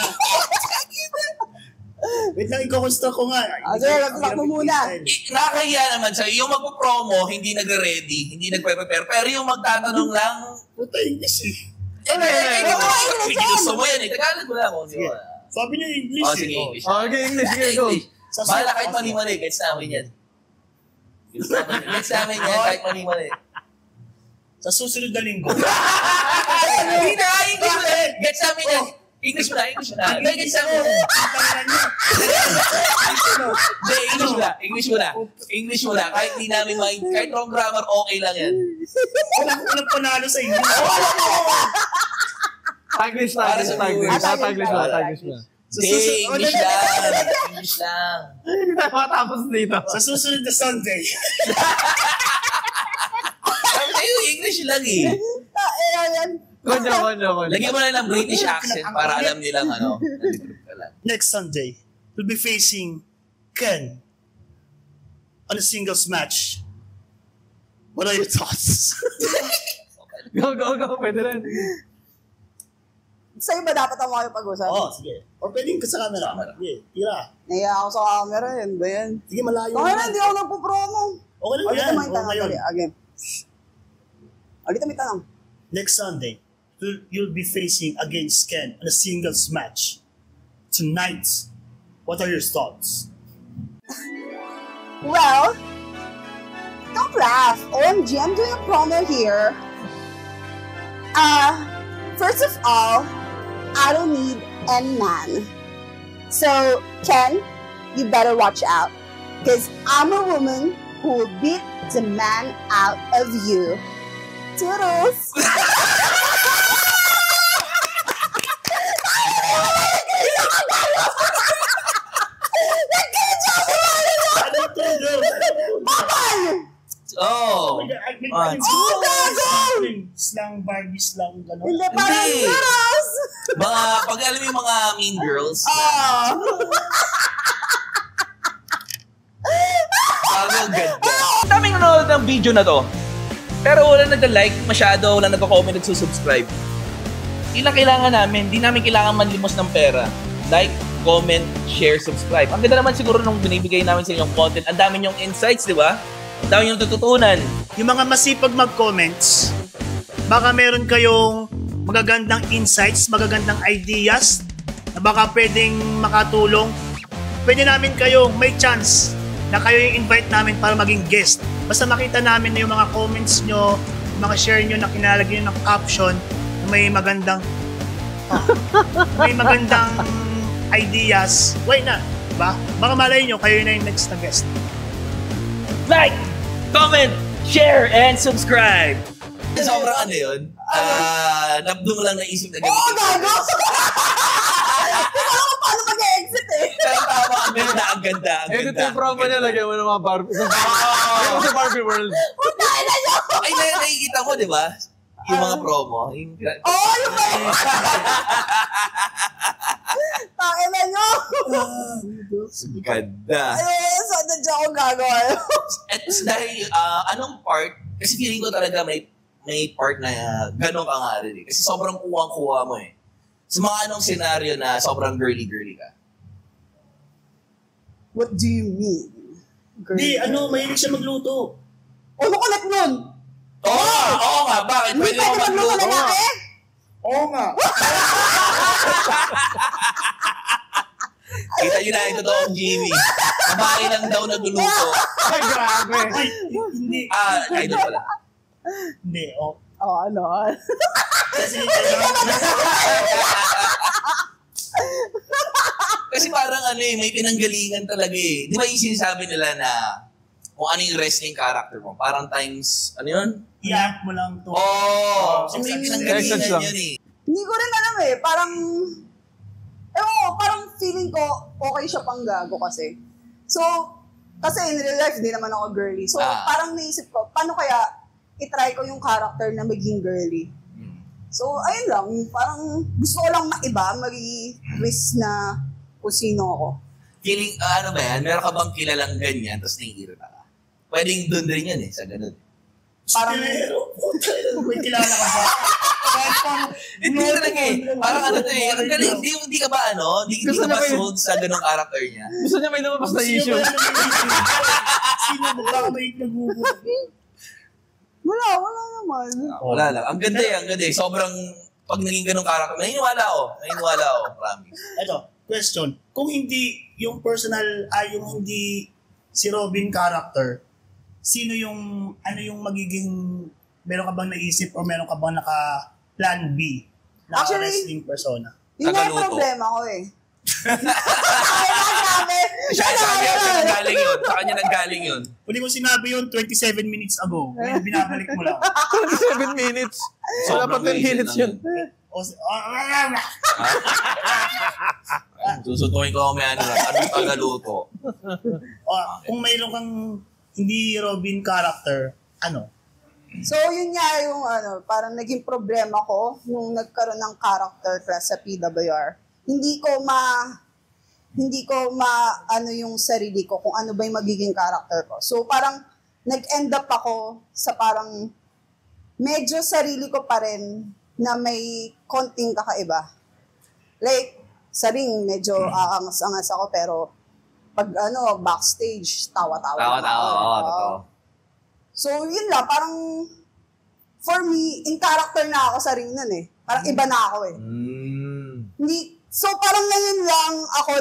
Wait lang, iko-construct ko nga. Sige, mag-construct mo muna. Nakakahiya naman sa'yo. Yung magpo-promo, hindi nagre-ready, hindi nagpe-prepare. Pero yung magtatanong lang, Puta, English eh. Hindi gusto mo yan eh. Tagalog mo lang. Sabi niya English eh. Sige, English. Okay, English. Sige, go. Bahala kahit mali-mali. Gets namin yan. Gets namin yan kahit mali-mali. Sa susunod na linggo. Hindi na, English mo na. Gets namin yan. English mo na. Hindi, gets namin yan. English mo na. Kahit di namin kahit wrong grammar, okay lang yan. Walang panalo sa English. Taglish. English lang. Hindi tayo matapos dito. Sa susunod na Sunday. Sabi sa'yo, English lang eh. Konyo. Lagyan mo na ng British accent para alam nilang nag-group ka lang. Next Sunday, we'll be facing Ken on a singles match. What are your thoughts? Go. Pwede rin. Sa'yo ba dapat ang mga pag-usap? Sige. O pwedeng ka sa camera. Sige, tira. Naiya ako sa camera. Yan ba yan? Sige, malayo. Okay na, hindi ako nagpo-promo. Okay lang yan. Ulit naman yung tanong. Again. Ulit may tanong. Next Sunday, you'll be facing against Ken on a singles match. Tonight, What are your thoughts? Well, don't laugh. OMG, I'm doing a promo here. First of all, I don't need any man. So, Ken, you better watch out. Because I'm a woman who will beat the man out of you. Toodles! Bye-bye! Oh! Slang, Barbie slang, gano'n. Hindi, parang Hindi. toodles! Pag alam mo yung mga mean girls, sabi ang ganda. Daming nanonood ng video na to. Pero wala nag-like masyado, wala nag-comment at susubscribe. Ilang kailangan namin, di namin kailangan manlimos ng pera. Like, comment, share, subscribe. Ang ganda naman siguro nung binibigay namin sa inyong content. Ang dami nyong insights, di ba? Ang dami nyong tututunan. Yung mga masipag mag-comments, baka meron kayong magagandang insights, magagandang ideas na baka pwedeng makatulong. Pwede namin kayong may chance na kayo yung invite namin para maging guest. Basta makita namin na yung mga comments nyo, mga share nyo na kinalagyan nyo ng caption na may magandang ideas. Why not? Diba? Baka malay nyo, kayo na yung next na guest. Like, comment, share, and subscribe. Sobrang ano yun? Nabdong lang naisip na gamitin. Oh, gago! Hindi ko alam paano mag-exit eh. Pero tama, ang ganda, ang ganda, ang Ito ganda. yung promo niya, lagyan mo ng mga Barbie. Sa Barbie World. Putay na nyo! Ay, nakikita ko, di ba? Yung mga promo. Yung... Oo, yung ba? Takin na nyo! Ganda. Eh, saan na dyan ako gagawa? At dahil, anong part, kasi feeling ko talaga may part na gano'n ka nga rin eh. Kasi sobrang kuwang-kuwa mo eh. Sa mga anong senaryo na sobrang girly-girly ka? What do you mean? Hindi, mahilig siya magluto. Ano kulit nun? Oo nga, bakit? Hindi Pwede pwede mo magluto magluto. lalaki? Oo nga. Kita nyo na yung totoong Jimmy. Babae lang daw nagluluto. Ay, grabe. Ay, hindi. Idol pala. Hindi, Oh, ano? Kasi, Kasi parang ano eh, may pinanggalingan talaga eh. Di ba yung sinasabi nila na kung ano yung wrestling character mo, parang times, ano yun? i-act mo lang to. May Exercise pinanggalingan lang. yun eh. Hindi ko rin alam eh. Parang, parang feeling ko okay siya pang gago kasi. So, kasi in real life, hindi naman ako girly. So, parang naisip ko, paano kaya itry ko yung character na maging girly? So, ayun lang. Parang gusto ko lang maiba, mag-twist na kung sino ako. Feeling, ano ba yan? Meron ka bang kilalang ganyan, tapos naiirita ka? Pwedeng doon rin yan eh, sa ganun. Parang, Pero, may kilala ka ba? Hindi talaga eh. Parang ano to eh. Ang galing, hindi ka ba ano? Hindi Gusto ka niya ba ba yun? sold sa ganung character niya? Gusto niya may lumabas na issue. Sino ba baka may nagugulat? wala naman. Wala lang. Ang ganda eh. Sobrang, pag naging ganung character, naniniwala ako. Promise. Ito, question. Kung hindi yung personal, yung hindi si Robin character, sino yung, ano yung magiging, meron ka bang naisip o meron ka bang naka-plan B na Actually, wrestling persona? Yun nga yung Tagaluto. problema ko eh. Ay, grabe. Sa kanya nanggaling yun. Huli ko sinabi yun 27 minutes ago. Ngayon binabalik mo lang. 27 minutes. Wala pa 10 minutes yun. Susuntuin ko may ano tagaluto. Kung mayroon kang hindi Robin character, ano? So, yun nga yung parang naging problema ko nung nagkaroon ng character class sa PWR. Hindi ko yung sarili ko kung ano ba yung magiging character ko. So, parang nag-end up ako sa parang medyo sarili ko pa rin na may konting kakaiba. Like, sa ring, medyo aangas-angas ako, pero pag backstage, tawa-tawa. Totoo. So, yun lang, parang for me, in character na ako sa ring nun eh. Parang iba na ako eh. Hindi, so parang ngayon lang ako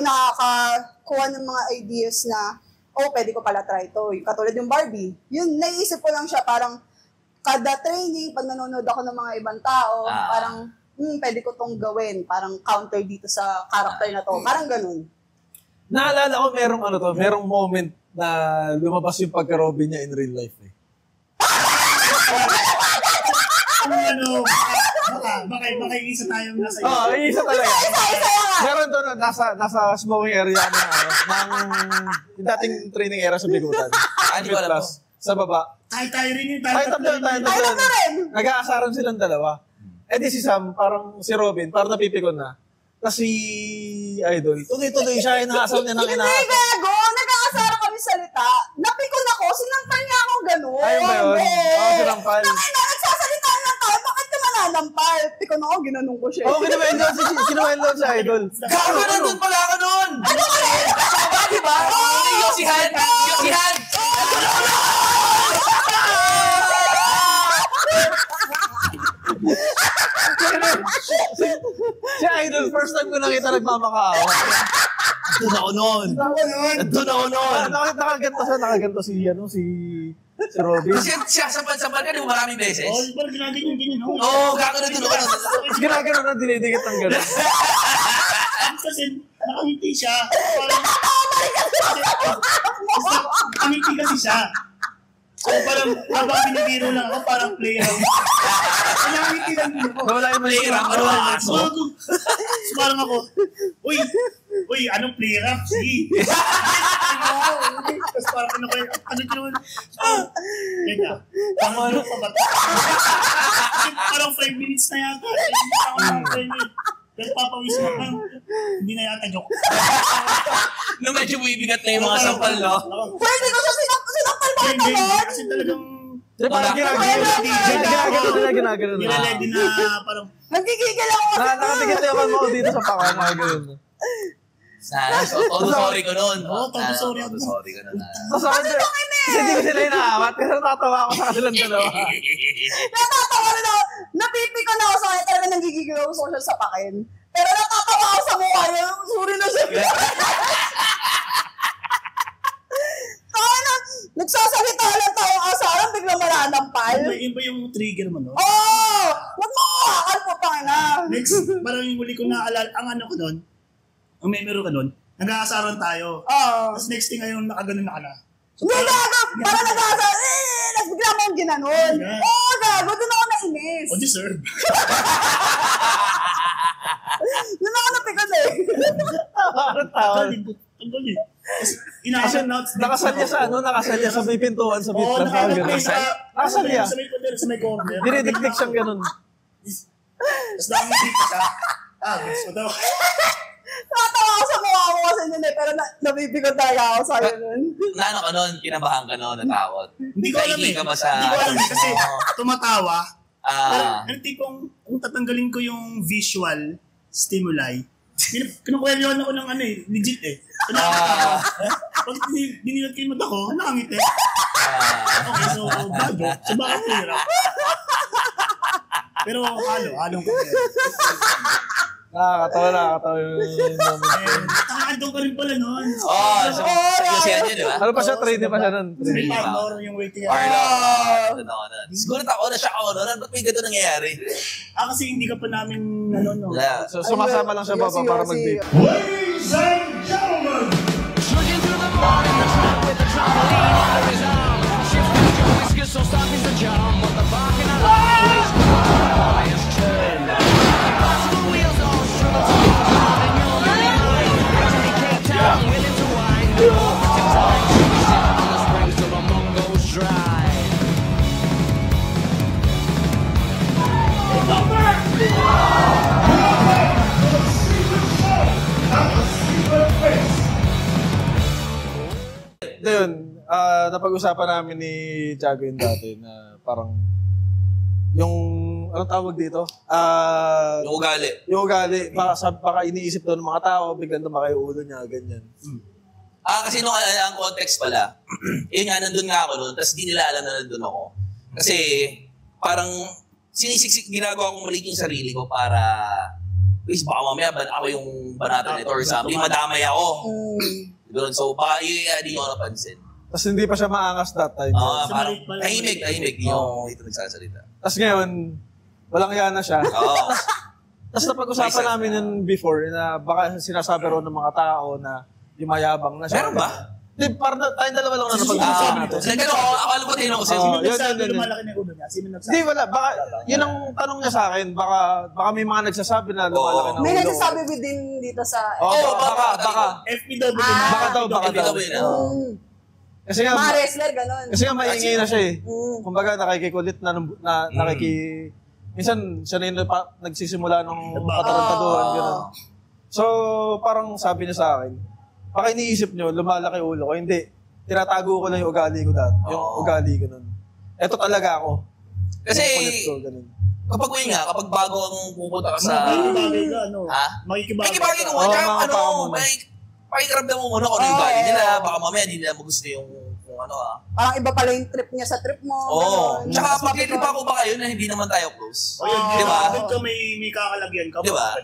nakakuha ng mga ideas na, pwede ko pala try to. Yung katulad yung Barbie. Yun, naisip ko lang siya parang kada training, pag nanonood ako ng mga ibang tao, parang, pwede ko tong gawin. Parang counter dito sa character na to. Parang ganun. Naalala ko merong moment na lumabas yung pagka-Robin niya in real life eh. Baka isa tayong nasa iyo. Oo, isa talaga. Isa. Meron doon, nasa smoking area ng dating training era sa Bigutan. Di ko alam mo. Sa baba. Tayo rin yun. Tayo tatlo rin. Nag-aasaran silang dalawa. Di si Sam, parang si Robin, parang napipikon na. Tapos si Idol, tuloy-tuloy siya, inaasal niya ng Hindi, gago. Nag-aasara kami salita. Napikon ako, sinampal niya ako gano'n. Ayun ba yun? Sinampal. Nagsasalita lang tayo, bakit ka mananampal? Pikon ako, ginanong ko siya. Kinuwendon si Idol. Gago na doon pala ka doon! Ano ka rin? Kasama, di ba? Yung si Han! Si Idol, first time ko nakita nagmamakaawa. Doon ako noon. Nakaganto si Robin. Kasi siya sampal-sampal ka, di ba maraming beses? Parang ginagin. Oo, gago na doon ako. Ginagano na dinidikit ng gano'n. Kasi nakangiti siya. Nakangiti kasi siya. So parang habang binibiro lang ako, parang player. Nakangiti lang din ako. Nawala yung Player ako, ano ang aso? So parang ako, uy, anong player up? Sige. Tapos parang ano yun? Teka, ano pa ba? Parang 5 minutes na yata. Pero papawis na lang. Hindi na yata joke. Nung medyo buibigat na yung mga sampal, no? Pwede ko siya sinampal ba ito? Kasi talagang Parang ginagano na. nilaledi na parang Nagkikigil ako kasi. Nakatigit na yung mo dito sa paka. Gano'n. Todo sorry ko noon. todo sorry ako. Todo sorry ko noon. Kasi hindi ko sila inaawat. Kasi natatawa ako sa kanilang dalawa. Natatawa rin ako. Napipikon ako sa kanya. Talaga nagigigil ako social sa pakin. Pero natatawa ako sa mukha niya. Suri na siya. Nagsasalita lang tayo ang asaran, biglang mananampal. Yun ba yung trigger mo, no? Oo! Huwag mo kakakal po, Pangina. Next, parang yung huli ko naalala, ang ano ko nun, ang memory ko nun, nag-aasaran tayo. Oo. Tapos next thing ngayon, nakaganon na ka na. Hindi, gago! Parang nag-aasar, tapos bigla mo akong ginanon. Yeah. Oo, gago, doon ako nainis. O deserve. Doon ako napikon eh. Tawa. Ang galing. Kasi inaasan na. Nakasalya sa nakasalya sa may pintuan sa Oo, bitran. nakasalya. Nakasalya. Sa may corner. Dinidikdik siyang ganun. Tapos nakangiti siya. Gusto daw. Natawa ako sa mukha ko kasi nun eh, pero nabibigod talaga ako sa'yo nun. Naano ka noon? Kinabahan ka noon? Natakot? Hindi ko alam Naigi eh. ka ba sa... Hindi ko alam eh, kasi tumatawa. Pero Ah, yung tipong, kung tatanggalin ko yung visual stimuli, kinukwelyohan ako ng ano eh, legit eh. So, nakakatawa. Pag dininat ko yung mata ko, nakangiti. Okay, so bago. So baka hirap. Pero halong ko. Nakakatawa yung moment. Takakandong ka rin pala nun. so kasi yan, di ba? Ano pa siya? Trainee pa siya nun. May partner yung waiting. Doon ako na. Siguro ako na siya ako noon. Ba't may ganito nangyayari? Kasi hindi ka pa namin ano. Wala. So, sumasama lang siya baba para mag-date. Ladies and gentlemen, Yun, napag-usapan namin ni Tiago yun dati na parang yung, anong tawag dito? Yung ugali. Yung ugali, baka iniisip doon ng mga tao, biglang tumakay yung ulo niya, ganyan. Kasi nung ang context pala, yun nga, nandun nga ako noon, tapos di nila alam na nandun ako. Kasi parang ginagawa kong mali yung sarili ko para, please baka mamaya ako yung banata nito or something, madamay ako. Doon, so baka hindi ko napansin. Tapos hindi pa siya maangas that time. Parang tahimik, di yung ito nagsasalita. Tapos ngayon, walang yan na siya. Oo. Tapos napag-usapan namin yun before na baka sinasabi rin ng mga tao na yumayabang na siya. Meron ba? Hindi, parang tayong dalawa lang na napag-usapan natin. Nagkano, akala ko tinanong ko sa'yo. Sino yun, nagsabi yun. lumalaki na yung ulo niya? Sino nagsabi? Hindi, wala. Baka, yun ang tanong niya sa akin. Baka may mga nagsasabi na lumalaki na ulo. May nagsasabi within dito sa... Baka. FPW na. Baka daw. Kasi nga, mga wrestler, gano'n. kasi nga maingay na siya eh. Kumbaga, nakikikulit na minsan, siya na yung nagsisimula ng katarantaduhan, gano'n. So, parang sabi niya sa akin, baka iniisip niyo, lumalaki ulo ko. Hindi. Tinatago ko lang yung ugali ko dati. Yung ugali ko nun. Eto talaga ako. Kasi, ko, ganun. kapag bago ang pupunta ka sa... Makikibagay ka, ano? Ha? Makikibagay ka muna. Pakikiramdam mo muna kung ano yung ugali nila. Baka mamaya hindi nila magusto yung kung ano Parang iba pala yung trip niya sa trip mo. Oo. Tsaka magkikipa ko ba kayo na hindi naman tayo close? Di ba? Doon ka may kakalagyan ka. Di ba?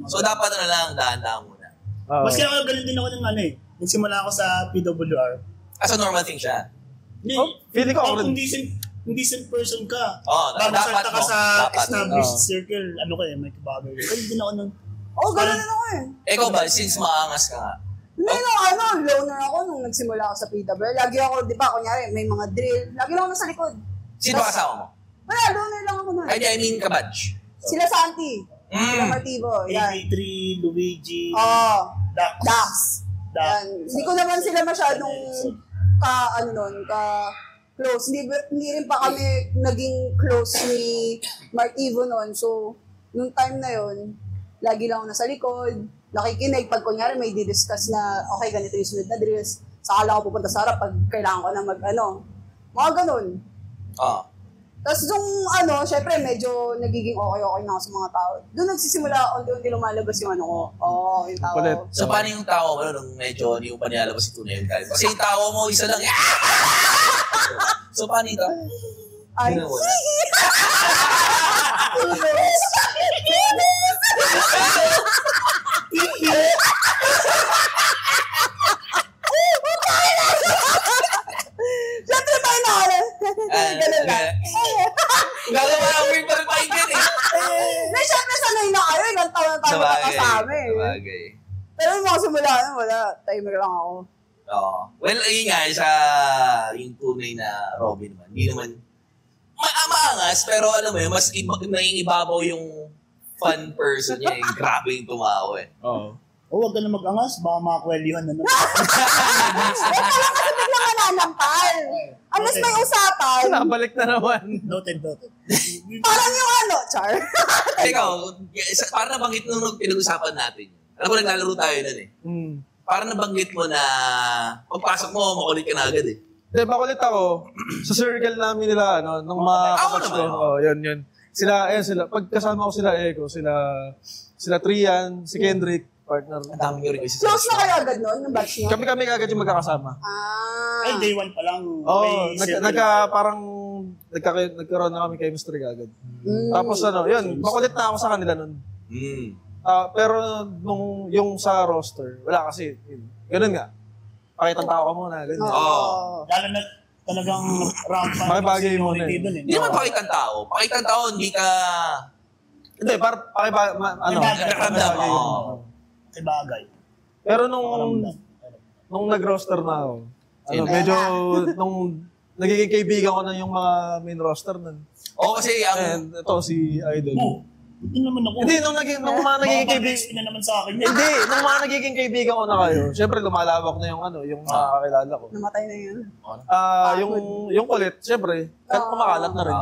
So, dapat na lang dahan-dahan muna. Mas kaya ganun din ako ng ano eh. Nagsimula ako sa PWR. As a normal thing siya. Hindi. Feeling ko ako rin. Kung decent person ka, dapat salta ka mo. sa Dapat. established circle, ano ka eh, may kabagay. Ganun din ako nun. Ganun din ako eh. Ikaw ba, since maangas ka nga, Hindi loner ako nung nagsimula ako sa PWR. Lagi ako, di ba, kunyari, may mga drill. Lagi lang ako nasa likod. sino ba kasama mo? Wala, loner lang ako nun. I mean, kabadge. Sila Santi. Sila Martivo. Yan. AB3, Luigi, Dax. Yan. Hindi ko naman sila masyadong close. Hindi rin pa kami naging close ni Martivo noon. So, nung time na yon, lagi lang ako nasa likod, nakikinig. Pag kunyari may di-discuss na, okay, ganito yung sunod na drills, saka lang ako pupunta sa harap pag kailangan ko na mga ganun. Tapos yung syempre medyo nagiging okay na ako sa mga tao. Doon nagsisimula, unti-unti lumalabas yung yung tao. So, paano yung tao mo nung medyo hindi mo pa nilalabas yung tunay yung galit? Kasi yung tao mo, isa lang, So, paano ito? Ay, siyempre tayo na ganun lang. Gagawa ng weird pa rin pakinggan eh. Siyempre sanay na kayo, ilang taon na tayo magkakasama eh. Sabagay. Pero yung mga simula wala, timer lang ako. Well, ayun nga, yung tunay na Robin naman, hindi naman, maangas, pero alam mo yun, mas nangingibabaw yung fun person niya, yung grabe yung tumawa eh. huwag ka na mag-angas, baka makakwelyuhan na naman. Kasi biglang mananampal. Unless may usapan. Nakabalik na naman. Noted. Parang yung Char. Ikaw, parang nabanggit nung pinag-usapan natin. Alam ko, naglalaro tayo nun eh. Parang nabanggit mo na pagpasok mo, makulit ka na agad eh. Hindi, makulit ako. Sa circle namin nila, nung mga kapatid ko. Yun. Sila. Pag kasama ko sila, sila Trian, si Kendrick, partner. Ang dami nyo rin kasi. Close na kayo agad nun, ng batch niyo? Kami agad yung magkakasama. Ay, day one pa lang. Parang nagkaroon na kami chemistry agad. Tapos yun, makulit na ako sa kanila nun. Pero nung yung sa roster, wala kasi, ganun nga. Pakitang tao ka muna, ganun. Lalo na talagang rampant. Makibagay mo na eh. Hindi naman pakitang tao. Pakitang tao, hindi ka... Hindi, nakaramdam mo. Bagay. Pero nung nag-roster na ako, medyo, nung nagiging kaibigan ko na yung mga main roster nun. Oo, kasi And ito, si Idol. Ito naman ako. Hindi, nung mga nagiging kaibigan... na naman sa akin. Hindi, nung mga nagiging kaibigan ko na kayo, syempre lumalawak na yung makakakilala ko. Namatay na yun. Yung kulit, syempre, kahit kumakalat na rin.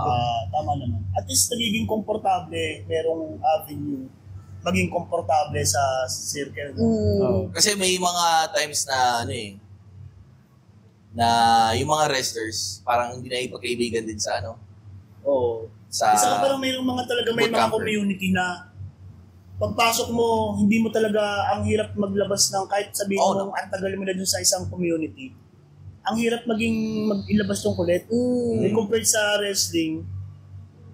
Tama naman. At least nagiging komportable, merong avenue, maging komportable sa circle. Kasi may mga times na na yung mga wrestlers, parang hindi na ipagkaibigan din sa Isa ka parang mayroong mga talaga may mga community na pagpasok mo, hindi mo talaga ang hirap maglabas ng kahit sabihin mo ang tagal mo na dun sa isang community. Ang hirap ilabas yung kulit. Compared sa wrestling,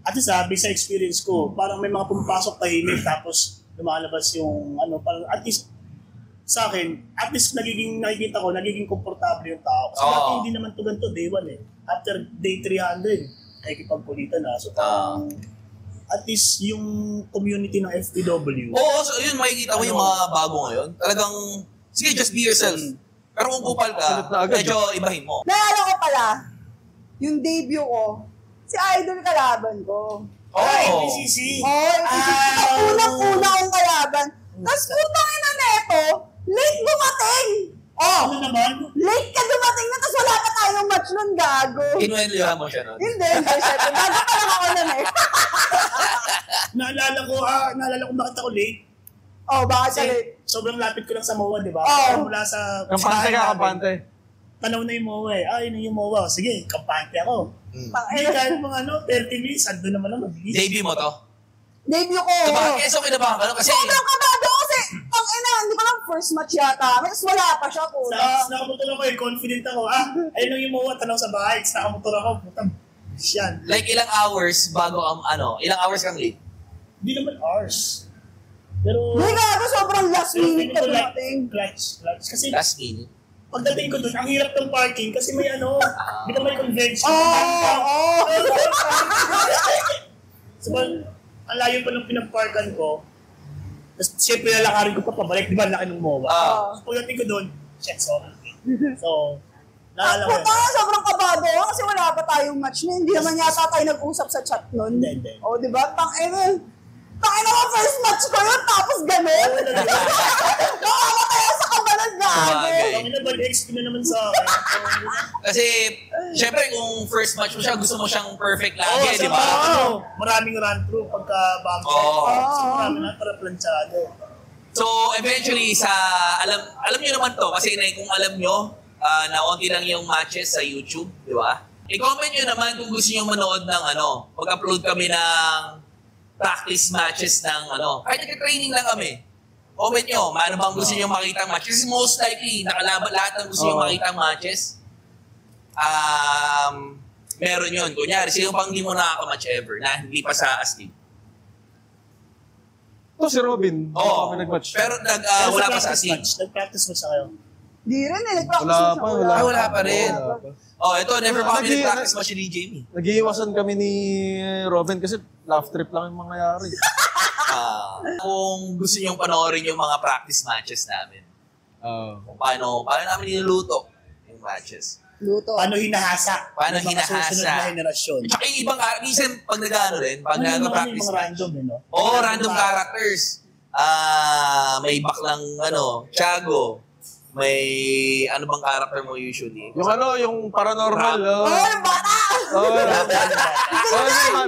at sabi sa experience ko, parang may mga pumapasok tahimik tapos lumalabas yung parang at least sa akin, at least nakikita ko, nagiging komportable yung tao. Kasi dati hindi naman to ganito, day 1 eh. After day 300, nakikipagkulitan na. So, at least yung community ng FPW. Oo, so yun, makikita mo yung mga bago ngayon. Talagang, sige, just be yourself. Pero kung kupal ka, medyo ibahin mo. Naalala ko pala, yung debut ko, si Idol kalaban ko. PCC. Unang-una kong kalaban. Tapos putang ina neto, late dumating. Ano naman? Late ka dumating na, tapos wala pa tayong match nun, gago. Kinuwelihan mo siya nun? Hindi, syempre. Gago pa lang ako nun eh. Naalala ko bakit ako late. Bakit ka Kasi late? sobrang lapit ko lang sa MOA, di ba? Mula sa... Kampante ka, kampante. Tanaw na yung MOA eh. Yun yung MOA. Sige, kampante ako. Hindi kahit mga 30 minutes, ando naman ako. Debut mo to? Debut ko. So kinabahan ka nun kasi... Sobrang kabado kasi, hindi ko lang first match yata. Mas wala pa siya po. Nakamotor ako confident ako. Ayun lang yung MOA, tanaw sa bahay. Nakamotor ako, putang. Yan. Like ilang hours bago ilang hours kang late? Hindi naman hours. Pero... Hindi gago, sobrang last minute ka like, dumating. clutch. Kasi Last minute? pagdating ko doon, ang hirap ng parking kasi may hindi ka may convention. So, ang layo pa ng pinagparkan ko. Tapos, siyempre, lalakarin ko pa pabalik. Di ba, laki ng MOA. So, pagdating ko doon, shit, sorry. So, naalala ko yun. Sobrang kabado ako kasi wala pa tayong match na. Hindi naman yata tayo nag-usap sa chat nun. Hindi. Di ba? Tangina mo, first match ko yun, tapos gano'n. Nakawa tayo sa kabalan gago. Ang nabalik-exp na naman sa akin. Kasi, syempre, kung first match mo siya, gusto mo siyang perfect lagi, di ba? Maraming run-through pagka bago. Marami na para planchado. So, eventually, alam nyo naman to, kasi kung alam nyo, na onti lang yung matches sa YouTube, di ba? I-comment nyo naman kung gusto nyo manood ng pag-upload kami ng practice matches ng kahit nag-training lang kami. Comment nyo, ano bang gusto nyo makita matches? Kasi most likely, nakalaban lahat ng gusto nyo makita matches. Meron yun. Kunyari, sino pang hindi mo nakaka-match ever na hindi pa sa Astig? Si Robin. Oo. Kami nag-match. Pero wala pa sa Astig. Nag-practice mo sa kayo? Di rin nag-practice Wala pa rin. Ito, never pa kami nag-practice match ni Jamie. Nag-iiwasan kami ni Robin kasi laugh trip lang yung mangyayari. Kung gusto nyo panoorin yung mga practice matches namin, kung paano namin niluluto yung matches. Paano hinahasa? Paano yung mga hinahasa? susunod na henerasyon. Tsaka yung ibang, minsan pag nag-ano rin, pag nag-practice mga match. random, Random characters. May baklang, Tiago. May, ano bang character mo usually? Yung paranormal. Yung bata!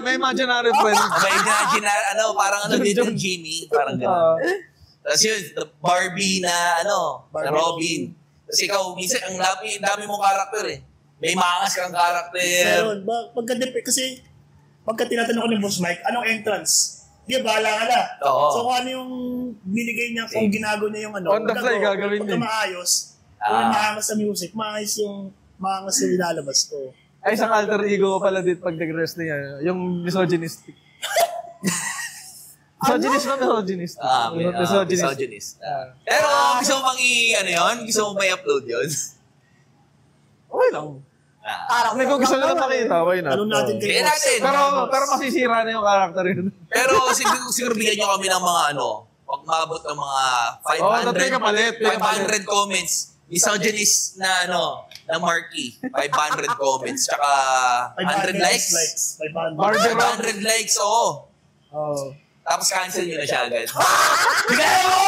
May imaginary friend. May imaginary, parang dito yung Jimmy. Parang gano'n. Tapos yun, the Barbie na, na Robin. Tapos ikaw, minsan, ang dami mong character eh. May mangas kang character. Meron. Kasi, pagka tinatanong ko ni Boss Mike, anong entrance? Di ba, bahala ka na. So, kung ano yung binigay niya, kung ginago niya yung on the fly, gagawin niya. Pagka maayos, kung maangas sa music, maayos yung nilalabas ko. Ay, isang alter ego pala dito pag nag-wrestling niya. Yung misogynistic. Misogynist ba? Misogynist. Pero gusto mo bang gusto mo ba i-upload yun? Okay lang. Kung gusto nila makita, okay na. Ano natin kayo? Pero masisira na yung character yun. Pero siguro bigyan nyo kami ng mga pag maabot ng mga 500 comments. Misogynist na na Marky. 500 comments. Tsaka 100 likes. 500 likes, oo. Tapos cancel nyo na siya agad. Bigyan mo!